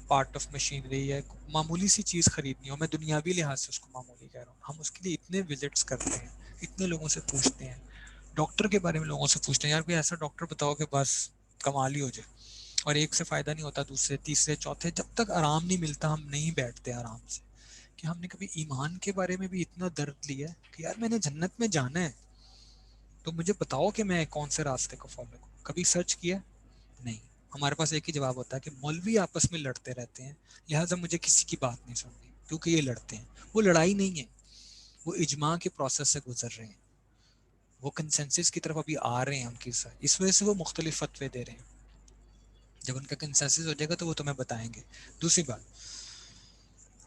پارٹ آف مشینری ہے, معمولی سی چیز خریدنی ہو, میں دنیاوی لحاظ سے اس کو معمولی کہہ رہا ہوں, ہم اس کے لیے اتنے وزٹس کرتے ہیں, اتنے لوگوں سے پوچھتے ہیں, ڈاکٹر کے بارے میں لوگوں سے پوچھتے ہیں, یار کوئی ایسا ڈاکٹر بتاؤ کہ بس کمال ہی ہو جائے, اور ایک سے فائدہ نہیں ہوتا, دوسرے تیسرے چوتھے, جب تک آرام نہیں ملتا ہم نہیں بیٹھتے آرام سے. کہ ہم نے کبھی ایمان کے بارے میں بھی اتنا درد لیا ہے کہ یار میں نے جنت میں جانا ہے تو مجھے بتاؤ کہ میں کون سے راستے کو فالو کروں. کبھی سرچ کیا نہیں. ہمارے پاس ایک ہی جواب ہوتا ہے کہ مولوی آپس میں لڑتے رہتے ہیں, لہٰذا مجھے کسی کی بات نہیں سننی, کیونکہ یہ لڑتے ہیں. وہ لڑائی نہیں ہے, وہ اجماع کے پروسیس سے گزر رہے ہیں, وہ کنسنسس کی طرف ابھی آ رہے ہیں ان کی ساتھ, اس وجہ سے وہ مختلف فتوے دے رہے ہیں. جب ان کا کنسنسس ہو جائے گا تو وہ تمہیں بتائیں گے. دوسری بات,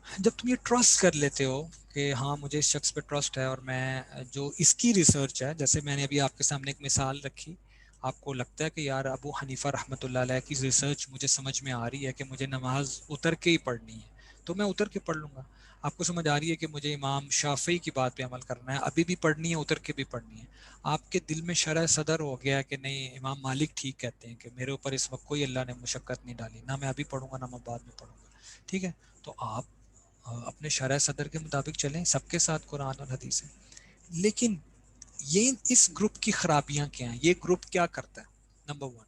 جب تم یہ ٹرسٹ کر لیتے ہو کہ ہاں مجھے اس شخص پہ ٹرسٹ ہے, اور میں جو اس کی ریسرچ ہے, جیسے میں نے ابھی آپ کے سامنے ایک مثال رکھی, آپ کو لگتا ہے کہ یار ابو حنیفہ رحمۃ اللہ علیہ کی ریسرچ مجھے سمجھ میں آ رہی ہے کہ مجھے نماز اتر کے ہی پڑھنی ہے, تو میں اتر کے پڑھ لوں گا. آپ کو سمجھ آ رہی ہے کہ مجھے امام شافعی کی بات پہ عمل کرنا ہے, ابھی بھی پڑھنی ہے, اتر کے بھی پڑھنی ہے. آپ کے دل میں شرح صدر ہو گیا کہ نہیں امام مالک ٹھیک کہتے ہیں کہ میرے اوپر اس وقت کوئی اللہ نے مشقت نہیں ڈالی, نہ میں ابھی پڑھوں گا نہ میں بعد میں پڑھوں گا, ٹھیک ہے. تو آپ اپنے شرح صدر کے مطابق چلیں, سب کے ساتھ قرآن اور حدیث ہے. لیکن یہ اس گروپ کی خرابیاں کیا ہیں, یہ گروپ کیا کرتا ہے. نمبر ون,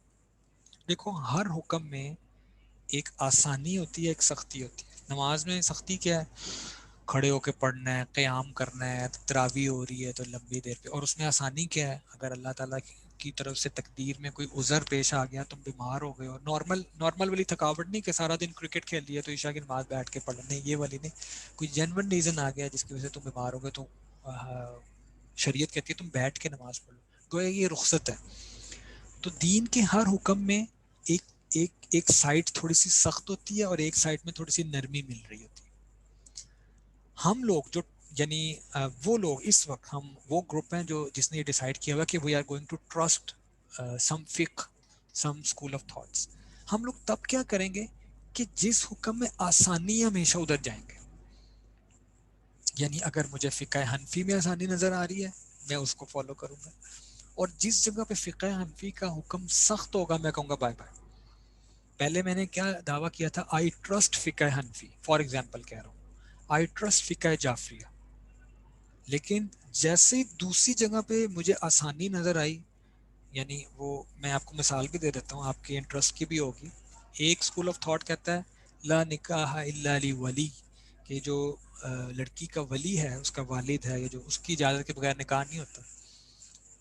دیکھو ہر حکم میں ایک آسانی ہوتی ہے, ایک سختی ہوتی ہے. نماز میں سختی کیا ہے, کھڑے ہو کے پڑھنا ہے, قیام کرنا ہے, تراویح ہو رہی ہے تو لمبی دیر پہ. اور اس میں آسانی کیا ہے, اگر اللہ تعالیٰ کی طرف سے تقدیر میں کوئی عذر پیش آ گیا, تم بیمار ہو گئے, اور نارمل والی تھکاوٹ نہیں کہ سارا دن کرکٹ کھیل لیا تو عشاء کی نماز بیٹھ کے پڑھ, نہیں یہ والی نہیں, کوئی جینون ریزن آ گیا جس کی وجہ سے تم بیمار ہو گئے, تو شریعت کہتی ہے تم بیٹھ کے نماز پڑھ لو, گویا یہ رخصت ہے. تو دین کے ہر حکم میں ایک ایک سائڈ تھوڑی سی سخت ہوتی ہے اور ایک سائڈ میں تھوڑی سی نرمی مل رہی ہوتی ہے. ہم لوگ جو یعنی وہ لوگ اس وقت ہم وہ گروپ ہیں جو جس نے یہ ڈیسائیڈ کیا ہوا کہ we are going to trust some فقہ, سم اسکول آف تھاٹس. ہم لوگ تب کیا کریں گے کہ جس حکم میں آسانی ہمیشہ ادھر جائیں گے. یعنی اگر مجھے فقہ حنفی میں آسانی نظر آ رہی ہے میں اس کو فالو کروں گا, اور جس جگہ پہ فقہ حنفی کا حکم سخت ہوگا میں کہوں گا بائے بائے. پہلے میں نے کیا دعویٰ کیا تھا, آئی ٹرسٹ فقہ حنفی, فار ایگزامپل کہہ رہا ہوں آئی ٹرسٹ فقہ جعفریہ. لیکن جیسے دوسری جگہ پہ مجھے آسانی نظر آئی, یعنی وہ میں آپ کو مثال بھی دے دیتا ہوں, آپ کے انٹرسٹ کی بھی ہوگی. ایک اسکول آف تھاٹ کہتا ہے لا نکاح الا لی ولی, کہ جو لڑکی کا ولی ہے, اس کا والد ہے, یا جو اس کی اجازت کے بغیر نکاح نہیں ہوتا.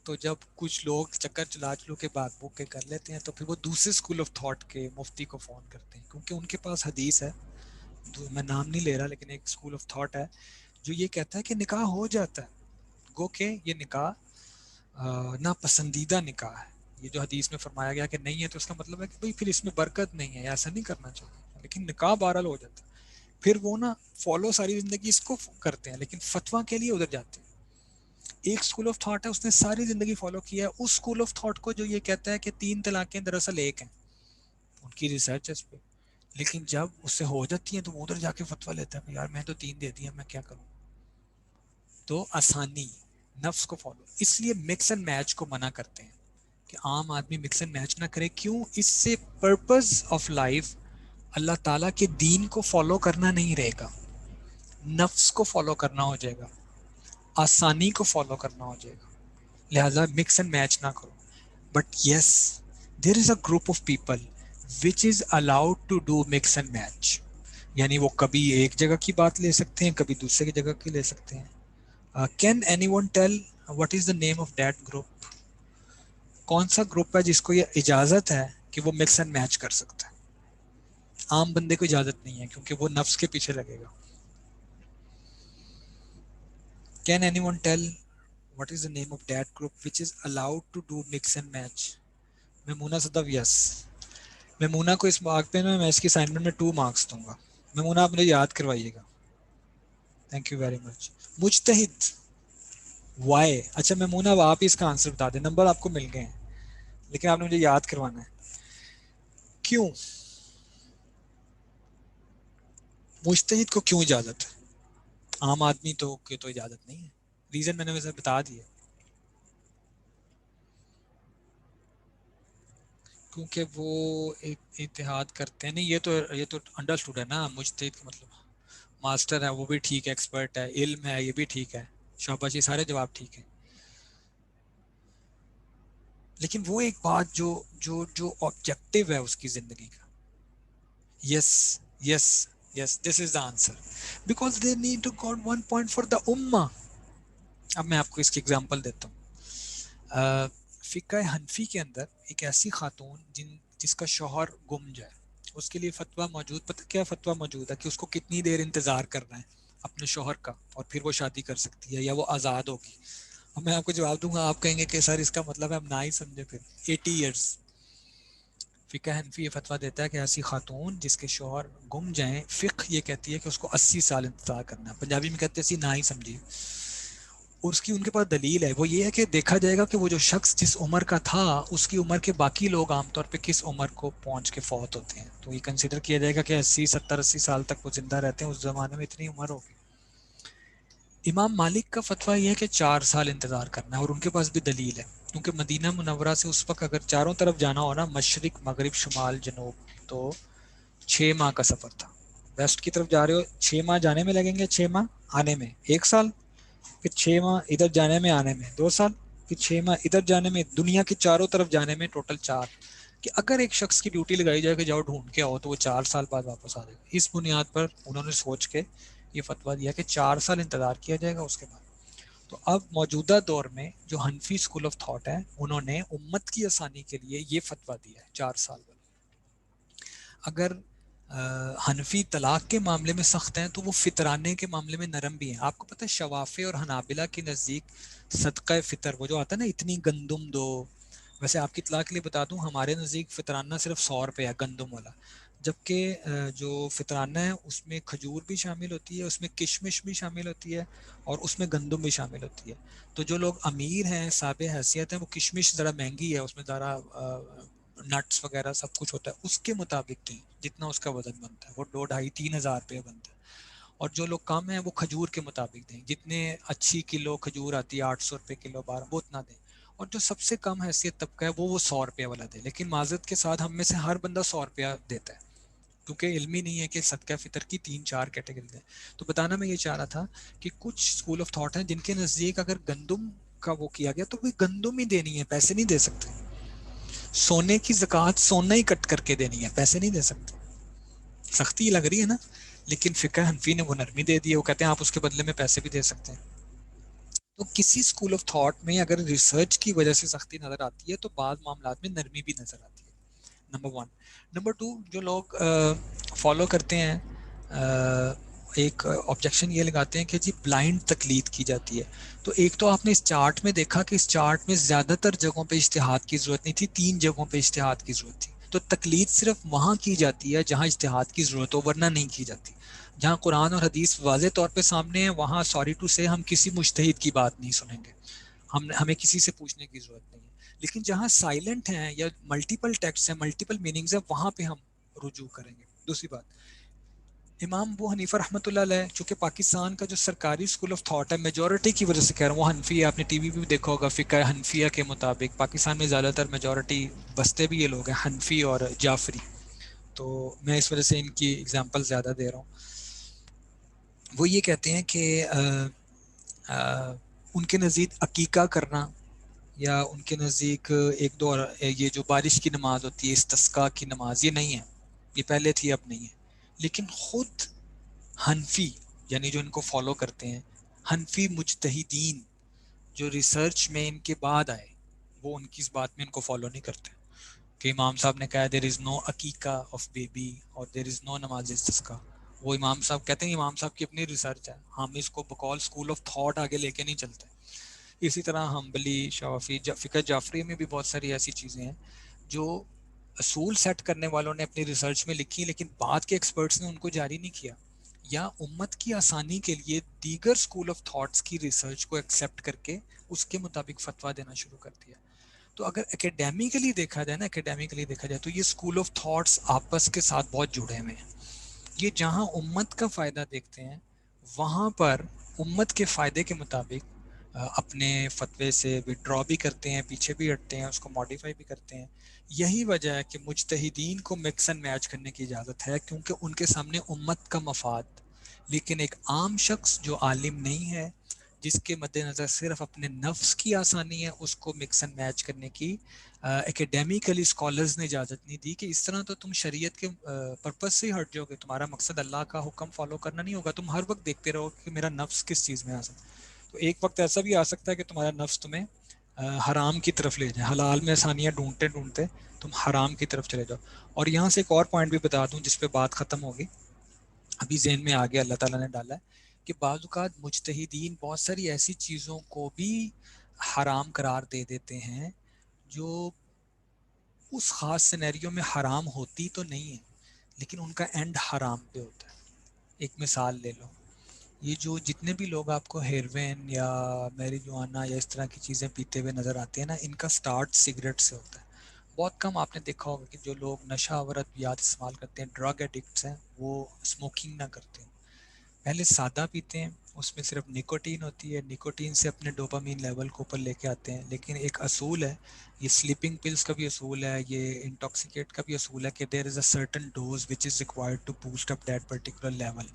تو جب کچھ لوگ چکر چلا چلو کے بات بک کے کر لیتے ہیں تو پھر وہ دوسرے اسکول آف تھاٹ کے مفتی کو فون کرتے ہیں, کیونکہ ان کے پاس حدیث ہے, میں نام نہیں لے رہا لیکن ایک اسکول آف تھاٹ ہے جو یہ کہتا ہے کہ نکاح ہو جاتا ہے, گو کہ یہ نکاح ناپسندیدہ نکاح ہے. یہ جو حدیث میں فرمایا گیا کہ نہیں ہے تو اس کا مطلب ہے کہ بھئی پھر اس میں برکت نہیں ہے, ایسا نہیں کرنا چاہیے, لیکن نکاح بہرحال ہو جاتا ہے. پھر وہ نا فالو ساری زندگی اس کو کرتے ہیں, لیکن فتویٰ کے لیے ادھر جاتے ہیں. ایک اسکول آف تھاٹ ہے اس نے ساری زندگی فالو کیا ہے اس اسکول آف تھاٹ کو جو یہ کہتا ہے کہ 3 طلاقیں دراصل ایک ہیں, ان کی ریسرچ ہے اس پہ, لیکن جب اس سے ہو جاتی ہیں تو وہ ادھر جا کے فتویٰ لیتا ہے کہ یار میں تو 3 دے دیا, میں کیا کروں. تو آسانی, نفس کو فالو, اس لیے مکس اینڈ میچ کو منع کرتے ہیں کہ عام آدمی مکس اینڈ میچ نہ کرے. کیوں, اس سے پرپز آف لائف اللہ تعالیٰ کے دین کو فالو کرنا نہیں رہے گا, نفس کو فالو کرنا ہو جائے گا, آسانی کو فالو کرنا ہو جائے گا. لہذا مکس اینڈ میچ نہ کرو. But yes, there is a group of people which is allowed to do mix and match, یعنی وہ کبھی ایک جگہ کی بات لے سکتے ہیں, کبھی دوسرے کی جگہ کی لے سکتے ہیں. Can anyone tell what is the name of that group? کون سا گروپ ہے جس کو یہ اجازت ہے کہ وہ مکس اینڈ میچ کر سکتا ہے؟ عام بندے کو اجازت نہیں ہے کیونکہ وہ نفس کے پیچھے لگے گا. Can anyone tell what is the name of that group which is allowed to do mix and match؟ Maimoona Sadaf yes. Maimoona کو اس مارک پہ میں اس کی اسائنمنٹ میں 2 مارکس دوں گا. میمونہ آپ مجھے یاد کروائیے گا. Thank you very much. مجتہد وائی. اچھا میمونہ اب آپ ہی اس کا آنسر بتا دیں. نمبر آپ کو مل گئے ہیں لیکن آپ نے مجھے یاد کروانا ہے. کیوں مجتہد کو کیوں اجازت ہے؟ عام آدمی تو کی تو اجازت نہیں ہے. ریزن میں نے ویسے بتا دیا. کیونکہ وہ ایک اتحاد کرتے ہیں. نہیں یہ تو انڈرسٹوڈ ہے نا. مجتہد کا مطلب ماسٹر ہے وہ بھی ٹھیک ہے, ایکسپرٹ ہے, علم ہے یہ بھی ٹھیک ہے. شاباش, یہ سارے جواب ٹھیک ہیں. لیکن وہ ایک بات جو آبجیکٹو ہے اس کی زندگی کا. Yes yes yes, this is the answer. Because they need to got 1 point for the امہ. اب میں آپ کو اس کی ایگزامپل دیتا ہوں. فقہ حنفی کے اندر ایک ایسی خاتون جس کا شوہر گم جائے, اس کے لیے فتویٰ موجود. پتہ کیا فتویٰ موجود ہے کہ اس کو کتنی دیر انتظار کرنا ہے اپنے شوہر کا اور پھر وہ شادی کر سکتی ہے یا وہ آزاد ہوگی. اب میں آپ کو جواب دوں گا, آپ کہیں گے کہ سر اس کا مطلب ہے ہم نہ ہی سمجھے. پھر 80 ایئرس. فقہ حنفی یہ فتویٰ دیتا ہے کہ ایسی خاتون جس کے شوہر گم جائیں, فقہ یہ کہتی ہے کہ اس کو 80 سال انتظار کرنا ہے. پنجابی میں کہتے ہیں اسی نہ ہی سمجھی. اور اس کی ان کے پاس دلیل ہے. وہ یہ ہے کہ دیکھا جائے گا کہ وہ جو شخص جس عمر کا تھا اس کی عمر کے باقی لوگ عام طور پہ کس عمر کو پہنچ کے فوت ہوتے ہیں. تو یہ کنسیڈر کیا جائے گا کہ 80 70 80 سال تک وہ زندہ رہتے ہیں. اس زمانے میں اتنی عمر ہوگی. امام مالک کا فتویٰ یہ ہے کہ 4 سال انتظار کرنا ہے, اور ان کے پاس بھی دلیل ہے. کیونکہ مدینہ منورہ سے اس وقت اگر چاروں طرف جانا ہو نا, مشرق مغرب شمال جنوب, تو 6 ماہ کا سفر تھا. ویسٹ کی طرف جا رہے ہو 6 ماہ جانے میں لگیں گے, 6 ماہ آنے میں 1 سال, پھر 6 ماہ ادھر جانے میں آنے میں 2 سال, پھر 6 ماہ ادھر جانے میں, دنیا کی چاروں طرف جانے میں ٹوٹل 4. کہ اگر ایک شخص کی ڈیوٹی لگائی جائے کہ جاؤ ڈھونڈ کے آؤ, تو وہ 4 سال بعد واپس آ جائے گا. اس بنیاد پر انہوں نے سوچ کے یہ فتویٰ دیا کہ 4 سال انتظار کیا جائے گا اس کے بعد. تو اب موجودہ دور میں جو حنفی اسکول آف تھاٹ ہے, انہوں نے امت کی آسانی کے لیے یہ فتویٰ دیا ہے 4 سال والا. اگر حنفی طلاق کے معاملے میں سخت ہیں تو وہ فطرانے کے معاملے میں نرم بھی ہیں. آپ کو پتہ ہے شوافی اور حنابلہ کے نزدیک صدقہ فطر وہ جو آتا ہے نا, اتنی گندم دو. ویسے آپ کی اطلاع کے لیے بتا دوں, ہمارے نزدیک فطرانہ صرف 100 روپے ہے گندم والا, جبکہ جو فطرانہ ہے اس میں کھجور بھی شامل ہوتی ہے, اس میں کشمش بھی شامل ہوتی ہے, اور اس میں گندم بھی شامل ہوتی ہے. تو جو لوگ امیر ہیں صاحب حیثیت ہیں, وہ کشمش ذرا مہنگی ہے, اس میں ذرا نٹس وغیرہ سب کچھ ہوتا ہے, اس کے مطابق دیں جتنا اس کا وزن بنتا ہے. وہ 2 2.5 3 ہزار روپے بنتا ہے. اور جو لوگ کم ہیں وہ کھجور کے مطابق دیں, جتنے اچھی کلو کھجور آتی ہے 800 روپے کلو 12, وہ اتنا دیں. اور جو سب سے کم حیثیت طبقہ ہے وہ 100 روپے والا دے. لیکن معذرت کے ساتھ ہم میں سے ہر بندہ 100 روپیہ دیتا ہے, کیونکہ علم ہی نہیں ہے کہ صدقہ فطر کی 3 4 کیٹیگری دیں. تو بتانا میں یہ چاہ رہا تھا کہ کچھ اسکول آف تھاٹ ہیں جن کے نزدیک اگر گندم کا وہ کیا گیا تو وہ گندم ہی دینی ہے, پیسے نہیں دے سکتے. سونے کی زکوٰۃ سونا ہی کٹ کر کے دینی ہے, پیسے نہیں دے سکتے. سختی لگ رہی ہے نا, لیکن فقہ حنفی نے وہ نرمی دے دی ہے. وہ کہتے ہیں آپ اس کے بدلے میں پیسے بھی دے سکتے ہیں. تو کسی اسکول آف تھاٹ میں اگر ریسرچ کی وجہ سے سختی نظر آتی ہے تو بعض معاملات میں نرمی بھی نظر آتی ہے. نمبر 1. نمبر 2, جو لوگ فالو کرتے ہیں ایک آبجیکشن یہ لگاتے ہیں کہ جی بلائنڈ تقلید کی جاتی ہے. تو ایک تو آپ نے اس چارٹ میں دیکھا کہ اس چارٹ میں زیادہ تر جگہوں پہ اجتہاد کی ضرورت نہیں تھی, 3 جگہوں پہ اجتہاد کی ضرورت تھی. تو تقلید صرف وہاں کی جاتی ہے جہاں اجتہاد کی ضرورت ہو, ورنہ نہیں کی جاتی. جہاں قرآن اور حدیث واضح طور پہ سامنے ہیں وہاں سوری ٹو سے ہم کسی مجتہد کی بات نہیں سنیں گے, ہمیں کسی سے پوچھنے کی ضرورت نہیں ہے. لیکن جہاں سائلنٹ ہیں یا ملٹیپل ٹیکسٹ ہیں, ملٹیپل میننگز ہیں, وہاں پہ ہم رجوع کریں گے. دوسری بات, امام ابو حنیفہ رحمۃ اللہ علیہ چونکہ پاکستان کا جو سرکاری اسکول آف تھاٹ ہے, میجورٹی کی وجہ سے کہہ رہا ہوں, وہ حنفی ہے. آپ نے ٹی وی پہ بھی دیکھا ہوگا, فقہ حنفیہ کے مطابق پاکستان میں زیادہ تر میجورٹی بستے بھی یہ لوگ ہیں, حنفی اور جعفری. تو میں اس وجہ سے ان کی اگزامپل زیادہ دے رہا ہوں. وہ یہ کہتے ہیں کہ ان کے نزدیک عقیقہ کرنا یا ان کے نزدیک ایک دو یہ جو بارش کی نماز ہوتی ہے استسقاء کی نماز, یہ نہیں ہے, یہ پہلے تھی اب نہیں ہے. لیکن خود حنفی یعنی جو ان کو فالو کرتے ہیں, حنفی مجتہدین جو ریسرچ میں ان کے بعد آئے, وہ ان کی اس بات میں ان کو فالو نہیں کرتے کہ امام صاحب نے کہا دیر از نو عقیقہ آف بیبی اور دیر از نو نماز استسقا. وہ امام صاحب کہتے ہیں امام صاحب کی اپنی ریسرچ ہے, ہم اس کو بقول اسکول آف تھاٹ آگے لے کے نہیں چلتے. اسی طرح حنبلی, شافعی, فقہ جعفری میں بھی بہت ساری ایسی چیزیں ہیں جو اصول سیٹ کرنے والوں نے اپنی ریسرچ میں لکھی لیکن بعد کے ایکسپرٹس نے ان کو جاری نہیں کیا, یا امت کی آسانی کے لیے دیگر اسکول آف تھاٹس کی ریسرچ کو ایکسیپٹ کر کے اس کے مطابق فتویٰ دینا شروع کر دیا. تو اگر اکیڈیمیکلی دیکھا جائے نا, اکیڈیمیکلی دیکھا جائے تو یہ اسکول آف تھاٹس آپس کے ساتھ بہت جڑے ہوئے ہیں. یہ جہاں امت کا فائدہ دیکھتے ہیں وہاں پر امت کے فائدے کے مطابق اپنے فتوے سے وڈرا بھی کرتے ہیں, پیچھے بھی ہٹتے ہیں, اس کو ماڈیفائی بھی کرتے ہیں. یہی وجہ ہے کہ مجتہدین کو مکس اینڈ میچ کرنے کی اجازت ہے کیونکہ ان کے سامنے امت کا مفاد, لیکن ایک عام شخص جو عالم نہیں ہے, جس کے مد نظر صرف اپنے نفس کی آسانی ہے, اس کو مکس اینڈ میچ کرنے کی اکیڈیمیکلی اسکالرز نے اجازت نہیں دی کہ اس طرح تو تم شریعت کے پرپس سے ہی ہٹ جاؤ گے, تمہارا مقصد اللہ کا حکم فالو کرنا نہیں ہوگا, تم ہر وقت دیکھتے رہو کہ میرا نفس کس چیز میں آ سکتا. تو ایک وقت ایسا بھی آ سکتا ہے کہ تمہارا نفس تمہیں حرام کی طرف لے جائے, حلال میں آسانیاں ڈھونڈتے ڈھونڈتے تم حرام کی طرف چلے جاؤ. اور یہاں سے ایک اور پوائنٹ بھی بتا دوں جس پہ بات ختم ہوگی, ابھی ذہن میں آگے اللہ تعالیٰ نے ڈالا ہے کہ بعض اوقات مجتہدین بہت ساری ایسی چیزوں کو بھی حرام قرار دے دیتے ہیں جو اس خاص سینیریو میں حرام ہوتی تو نہیں ہے لیکن ان کا اینڈ حرام پہ ہوتا ہے. ایک مثال لے لو, یہ جو جتنے بھی لوگ آپ کو ہیروین یا میری جوانا یا اس طرح کی چیزیں پیتے ہوئے نظر آتے ہیں نا, ان کا سٹارٹ سگریٹ سے ہوتا ہے. بہت کم آپ نے دیکھا ہوگا کہ جو لوگ نشہ آور ادویات استعمال کرتے ہیں, ڈرگ ایڈکٹس ہیں, وہ اسموکنگ نہ کرتے ہیں, پہلے سادہ پیتے ہیں, اس میں صرف نکوٹین ہوتی ہے, نکوٹین سے اپنے ڈوپامین لیول کو اوپر لے کے آتے ہیں. لیکن ایک اصول ہے, یہ سلیپنگ پلز کا بھی اصول ہے, یہ انٹاکسیکیٹ کا بھی اصول ہے کہ there is a certain dose which is required to boost up that particular level.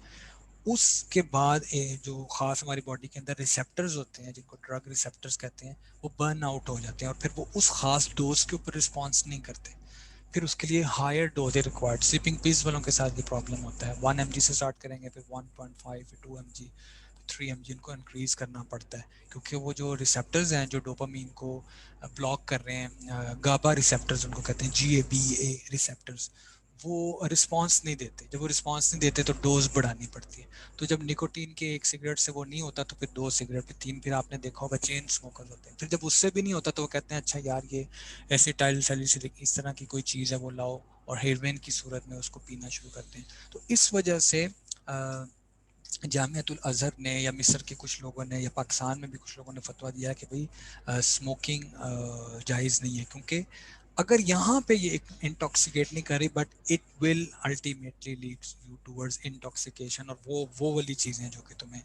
اس کے بعد جو خاص ہماری باڈی کے اندر ریسیپٹرز ہوتے ہیں, جن کو ڈرگ ریسیپٹرز کہتے ہیں, وہ برن آؤٹ ہو جاتے ہیں اور پھر وہ اس خاص ڈوز کے اوپر رسپانس نہیں کرتے. پھر اس کے لیے ہائر ڈوز ہے ریکوائرڈ. سلیپنگ پیس والوں کے ساتھ یہ پرابلم ہوتا ہے, 1 mg سے اسٹارٹ کریں گے, پھر 1.5, پھر 2 mg, 3 mg ان کو انکریز کرنا پڑتا ہے کیونکہ وہ جو ریسیپٹرز ہیں جو ڈوپامین کو بلاک کر رہے ہیں, گابا ریسیپٹرز ان کو کہتے ہیں, GABA ریسیپٹرز, وہ رسپانس نہیں دیتے. جب وہ رسپانس نہیں دیتے تو ڈوز بڑھانی پڑتی ہے. تو جب نکوٹین کے ایک سگریٹ سے وہ نہیں ہوتا تو پھر 2 سگریٹ, پھر 3, پھر آپ نے دیکھا ہوگا چین اسموکرز ہوتے ہیں. پھر جب اس سے بھی نہیں ہوتا تو وہ کہتے ہیں اچھا یار یہ ایسیٹائل سیلیسیلک اس طرح کی کوئی چیز ہے وہ لاؤ, اور ہیروین کی صورت میں اس کو پینا شروع کرتے ہیں. تو اس وجہ سے جامعۃ الازہر نے یا مصر کے کچھ لوگوں نے یا پاکستان میں بھی کچھ لوگوں نے فتویٰ دیا کہ بھئی اسموکنگ جائز نہیں ہے, کیونکہ اگر یہاں پہ یہ انٹاکسیکیٹ نہیں کر رہی but it will ultimately lead you towards intoxication, اور وہ والی چیزیں جو کہ تمہیں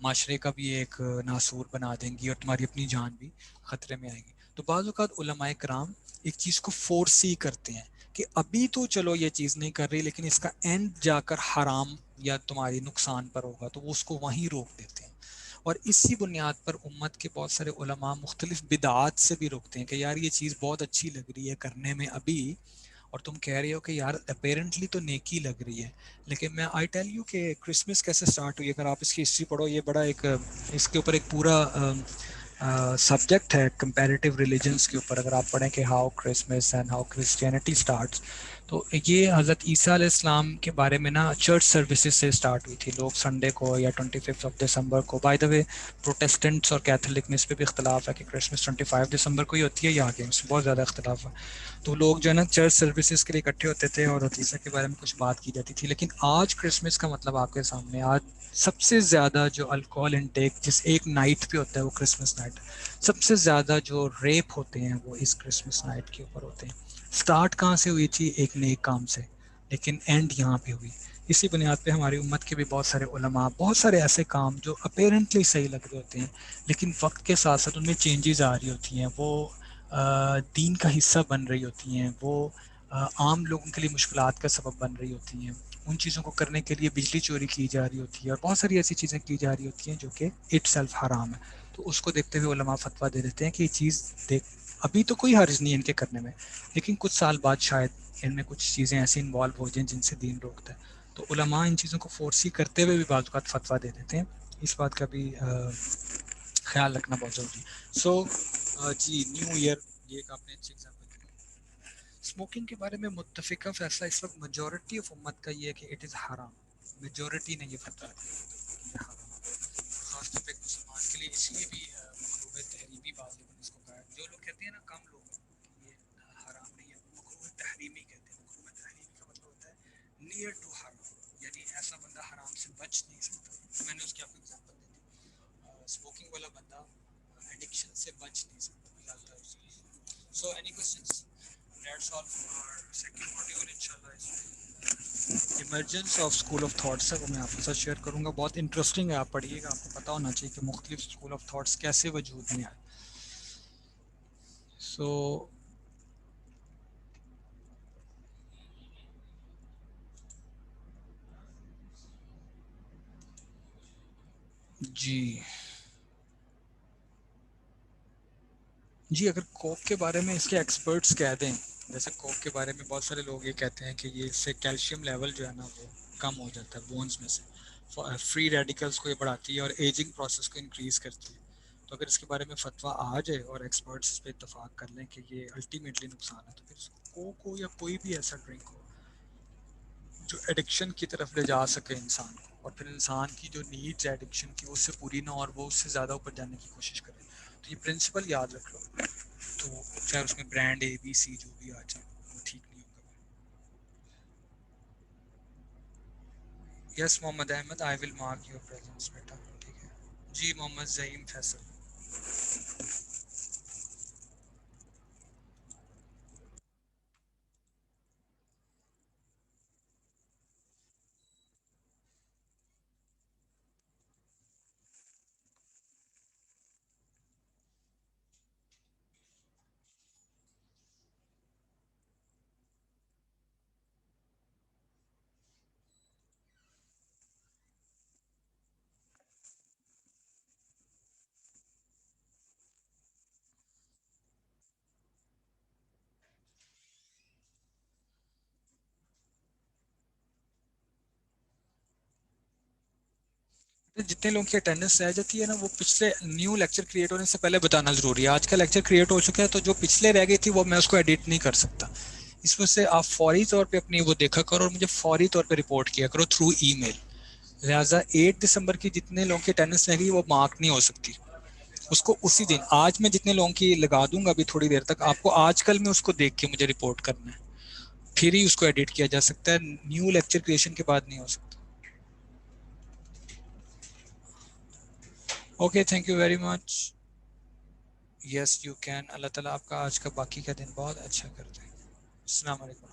معاشرے کا بھی ایک ناسور بنا دیں گی اور تمہاری اپنی جان بھی خطرے میں آئے گی. تو بعض اوقات علماء کرام ایک چیز کو فورس ہی کرتے ہیں کہ ابھی تو چلو یہ چیز نہیں کر رہی لیکن اس کا اینڈ جا کر حرام یا تمہاری نقصان پر ہوگا, تو وہ اس کو وہیں روک دیتے ہیں. اور اسی بنیاد پر امت کے بہت سارے علماء مختلف بدعات سے بھی روکتے ہیں کہ یار یہ چیز بہت اچھی لگ رہی ہے کرنے میں ابھی, اور تم کہہ رہے ہو کہ یار اپیرنٹلی تو نیکی لگ رہی ہے. لیکن میں آئی ٹیل یو کہ کرسمس کیسے سٹارٹ ہوئی, اگر آپ اس کی ہسٹری پڑھو, یہ بڑا ایک اس کے اوپر ایک پورا سبجیکٹ ہے کمپیریٹیو ریلیجنس کے اوپر. اگر آپ پڑھیں کہ how Christmas and how Christianity starts, تو یہ حضرت عیسیٰ علیہ السلام کے بارے میں نا چرچ سروسز سے اسٹارٹ ہوئی تھی. لوگ سنڈے کو یا 25 دسمبر کو, بائی دا وے پروٹیسٹنٹس اور کیتھولک میں اس پہ بھی اختلاف ہے کہ کرسمس 25 دسمبر کو ہی ہوتی ہے یا آگے, اس میں بہت زیادہ اختلاف ہے. تو لوگ جو ہے نا چرچ سروسز کے لیے اکٹھے ہوتے تھے اور عیسیٰ کے بارے میں کچھ بات کی جاتی تھی. لیکن آج کرسمس کا مطلب آپ کے سامنے, آج سب سے زیادہ جو الکوہول انٹیک جس ایک نائٹ پہ ہوتا ہے وہ کرسمس نائٹ, سب سے زیادہ جو ریپ ہوتے ہیں وہ اس کرسمس نائٹ کے اوپر ہوتے ہیں. سٹارٹ کہاں سے ہوئی تھی؟ ایک نیک کام سے, لیکن اینڈ یہاں پہ ہوئی. اسی بنیاد پہ ہماری امت کے بھی بہت سارے علماء, بہت سارے ایسے کام جو اپیرنٹلی صحیح لگ رہے ہوتے ہیں لیکن وقت کے ساتھ ساتھ ان میں چینجز آ رہی ہوتی ہیں, وہ دین کا حصہ بن رہی ہوتی ہیں, وہ عام لوگوں کے لیے مشکلات کا سبب بن رہی ہوتی ہیں. ان چیزوں کو کرنے کے لیے بجلی چوری کی جا رہی ہوتی ہے اور بہت ساری ایسی چیزیں کی جا رہی ہوتی ہیں جو کہ اٹ سیلف حرام ہے. تو اس کو دیکھتے ہوئے علماء فتویٰ دے دیتے ہیں کہ یہ چیز دیکھ ابھی تو کوئی حرج نہیں ہے ان کے کرنے میں, لیکن کچھ سال بعد شاید ان میں کچھ چیزیں ایسی انوالو ہو جائیں جن سے دین روکتا ہے. تو علماء ان چیزوں کو فورس ہی کرتے ہوئے بھی بعض اوقات فتویٰ دے دیتے ہیں. اس بات کا بھی خیال رکھنا بہت ضروری ہے. سو جی نیو ایئر یہ ایک آپ نے اچھی ایگزامپل دی. اسموکنگ کے بارے میں متفقہ فیصلہ اس وقت میجورٹی آف امت کا یہ ہے کہ اٹ از حرام. میجورٹی نے یہ فتویٰ دیا حرام. خاص طور پہ مسلمان کے لیے اس لیے بھی مکروہ تحریمی بعض لوگوں نے اس کو کہا ہے. جو لوگ کہتے ہیں نا کم لوگ کہ یہ حرام نہیں ہے, مکروہ تحریمی کہتے ہیں. مکروہ تحریمی کا مطلب ہوتا ہے نیئر ٹو حرام, یعنی ایسا بندہ حرام سے بچ نہیں سکتا. میں نے اس کی آپ کو ایگزامپل دی تھی. اسموکنگ والا بندہ ایڈکشن سے بچ نہیں سکتا, ملتا ہے اس کو. So any questions, that's all for our second module انشاءاللہ. Emergence of school of thoughts ہے, وہ میں آپ کے ساتھ شیئر کروں گا. بہت انٹرسٹنگ ہے, آپ پڑھیے گا. آپ کو پتہ ہونا چاہیے کہ مختلف اسکول آف تھاٹس کیسے وجود میں آئے. سو جی اگر کوک کے بارے میں اس کے ایکسپرٹس کہہ دیں, جیسے کوک کے بارے میں بہت سارے لوگ یہ کہتے ہیں کہ یہ اس سے کیلشیم لیول جو ہے نا وہ کم ہو جاتا ہے بونز میں سے, فری ریڈیکلس کو یہ بڑھاتی ہے اور ایجنگ پروسیس کو انکریز کرتی ہے. تو اگر اس کے بارے میں فتویٰ آ جائے اور ایکسپرٹس اس پہ اتفاق کر لیں کہ یہ الٹیمیٹلی نقصان ہے, تو پھر کوک ہو یا کوئی بھی ایسا ڈرنک ہو جو ایڈکشن کی طرف لے جا سکے انسان کو, اور پھر انسان کی جو نیڈز ہے ایڈکشن کی وہ اس سے پوری نہ, اور وہ اس سے زیادہ اوپر جانے کی کوشش کرے, تو یہ پرنسپل یاد رکھ لو. تو چاہے اس میں برانڈ اے بی سی جو بھی آ جائے وہ ٹھیک نہیں ہوگا. یس محمد احمد, آئی ول مارک یور پریزنس بیٹا. ٹھیک ہے جی. محمد زعیم فیصل. جتنے لوگوں کی اٹینڈنس رہ جاتی ہے نا, وہ پچھلے نیو لیکچر کریٹ ہونے سے پہلے بتانا ضروری ہے. آج کا لیکچر کریٹ ہو چکا ہے تو جو پچھلے رہ گئی تھی وہ میں اس کو ایڈٹ نہیں کر سکتا. اس میں سے آپ فوری طور پہ اپنی وہ دیکھا کرو اور مجھے فوری طور پہ رپورٹ کیا کرو تھرو ای میل. لہٰذا 8 دسمبر کی جتنے لوگوں کی اٹینڈنس رہ گئی وہ مارک نہیں ہو سکتی. اس کو اسی دن, آج میں جتنے لوگوں کی لگا دوں گا ابھی تھوڑی دیر تک, آپ کو آج کل میں اس کو دیکھ کے مجھے رپورٹ کرنا ہے, پھر ہی اس کو ایڈٹ کیا جا سکتا ہے. نیو لیکچر کریشن کے بعد نہیں ہو سکتا. Okay, thank you very much. Yes you can. اللہ تعالیٰ آپ کا آج کا باقی کا دن بہت اچھا کر دے. السلام علیکم.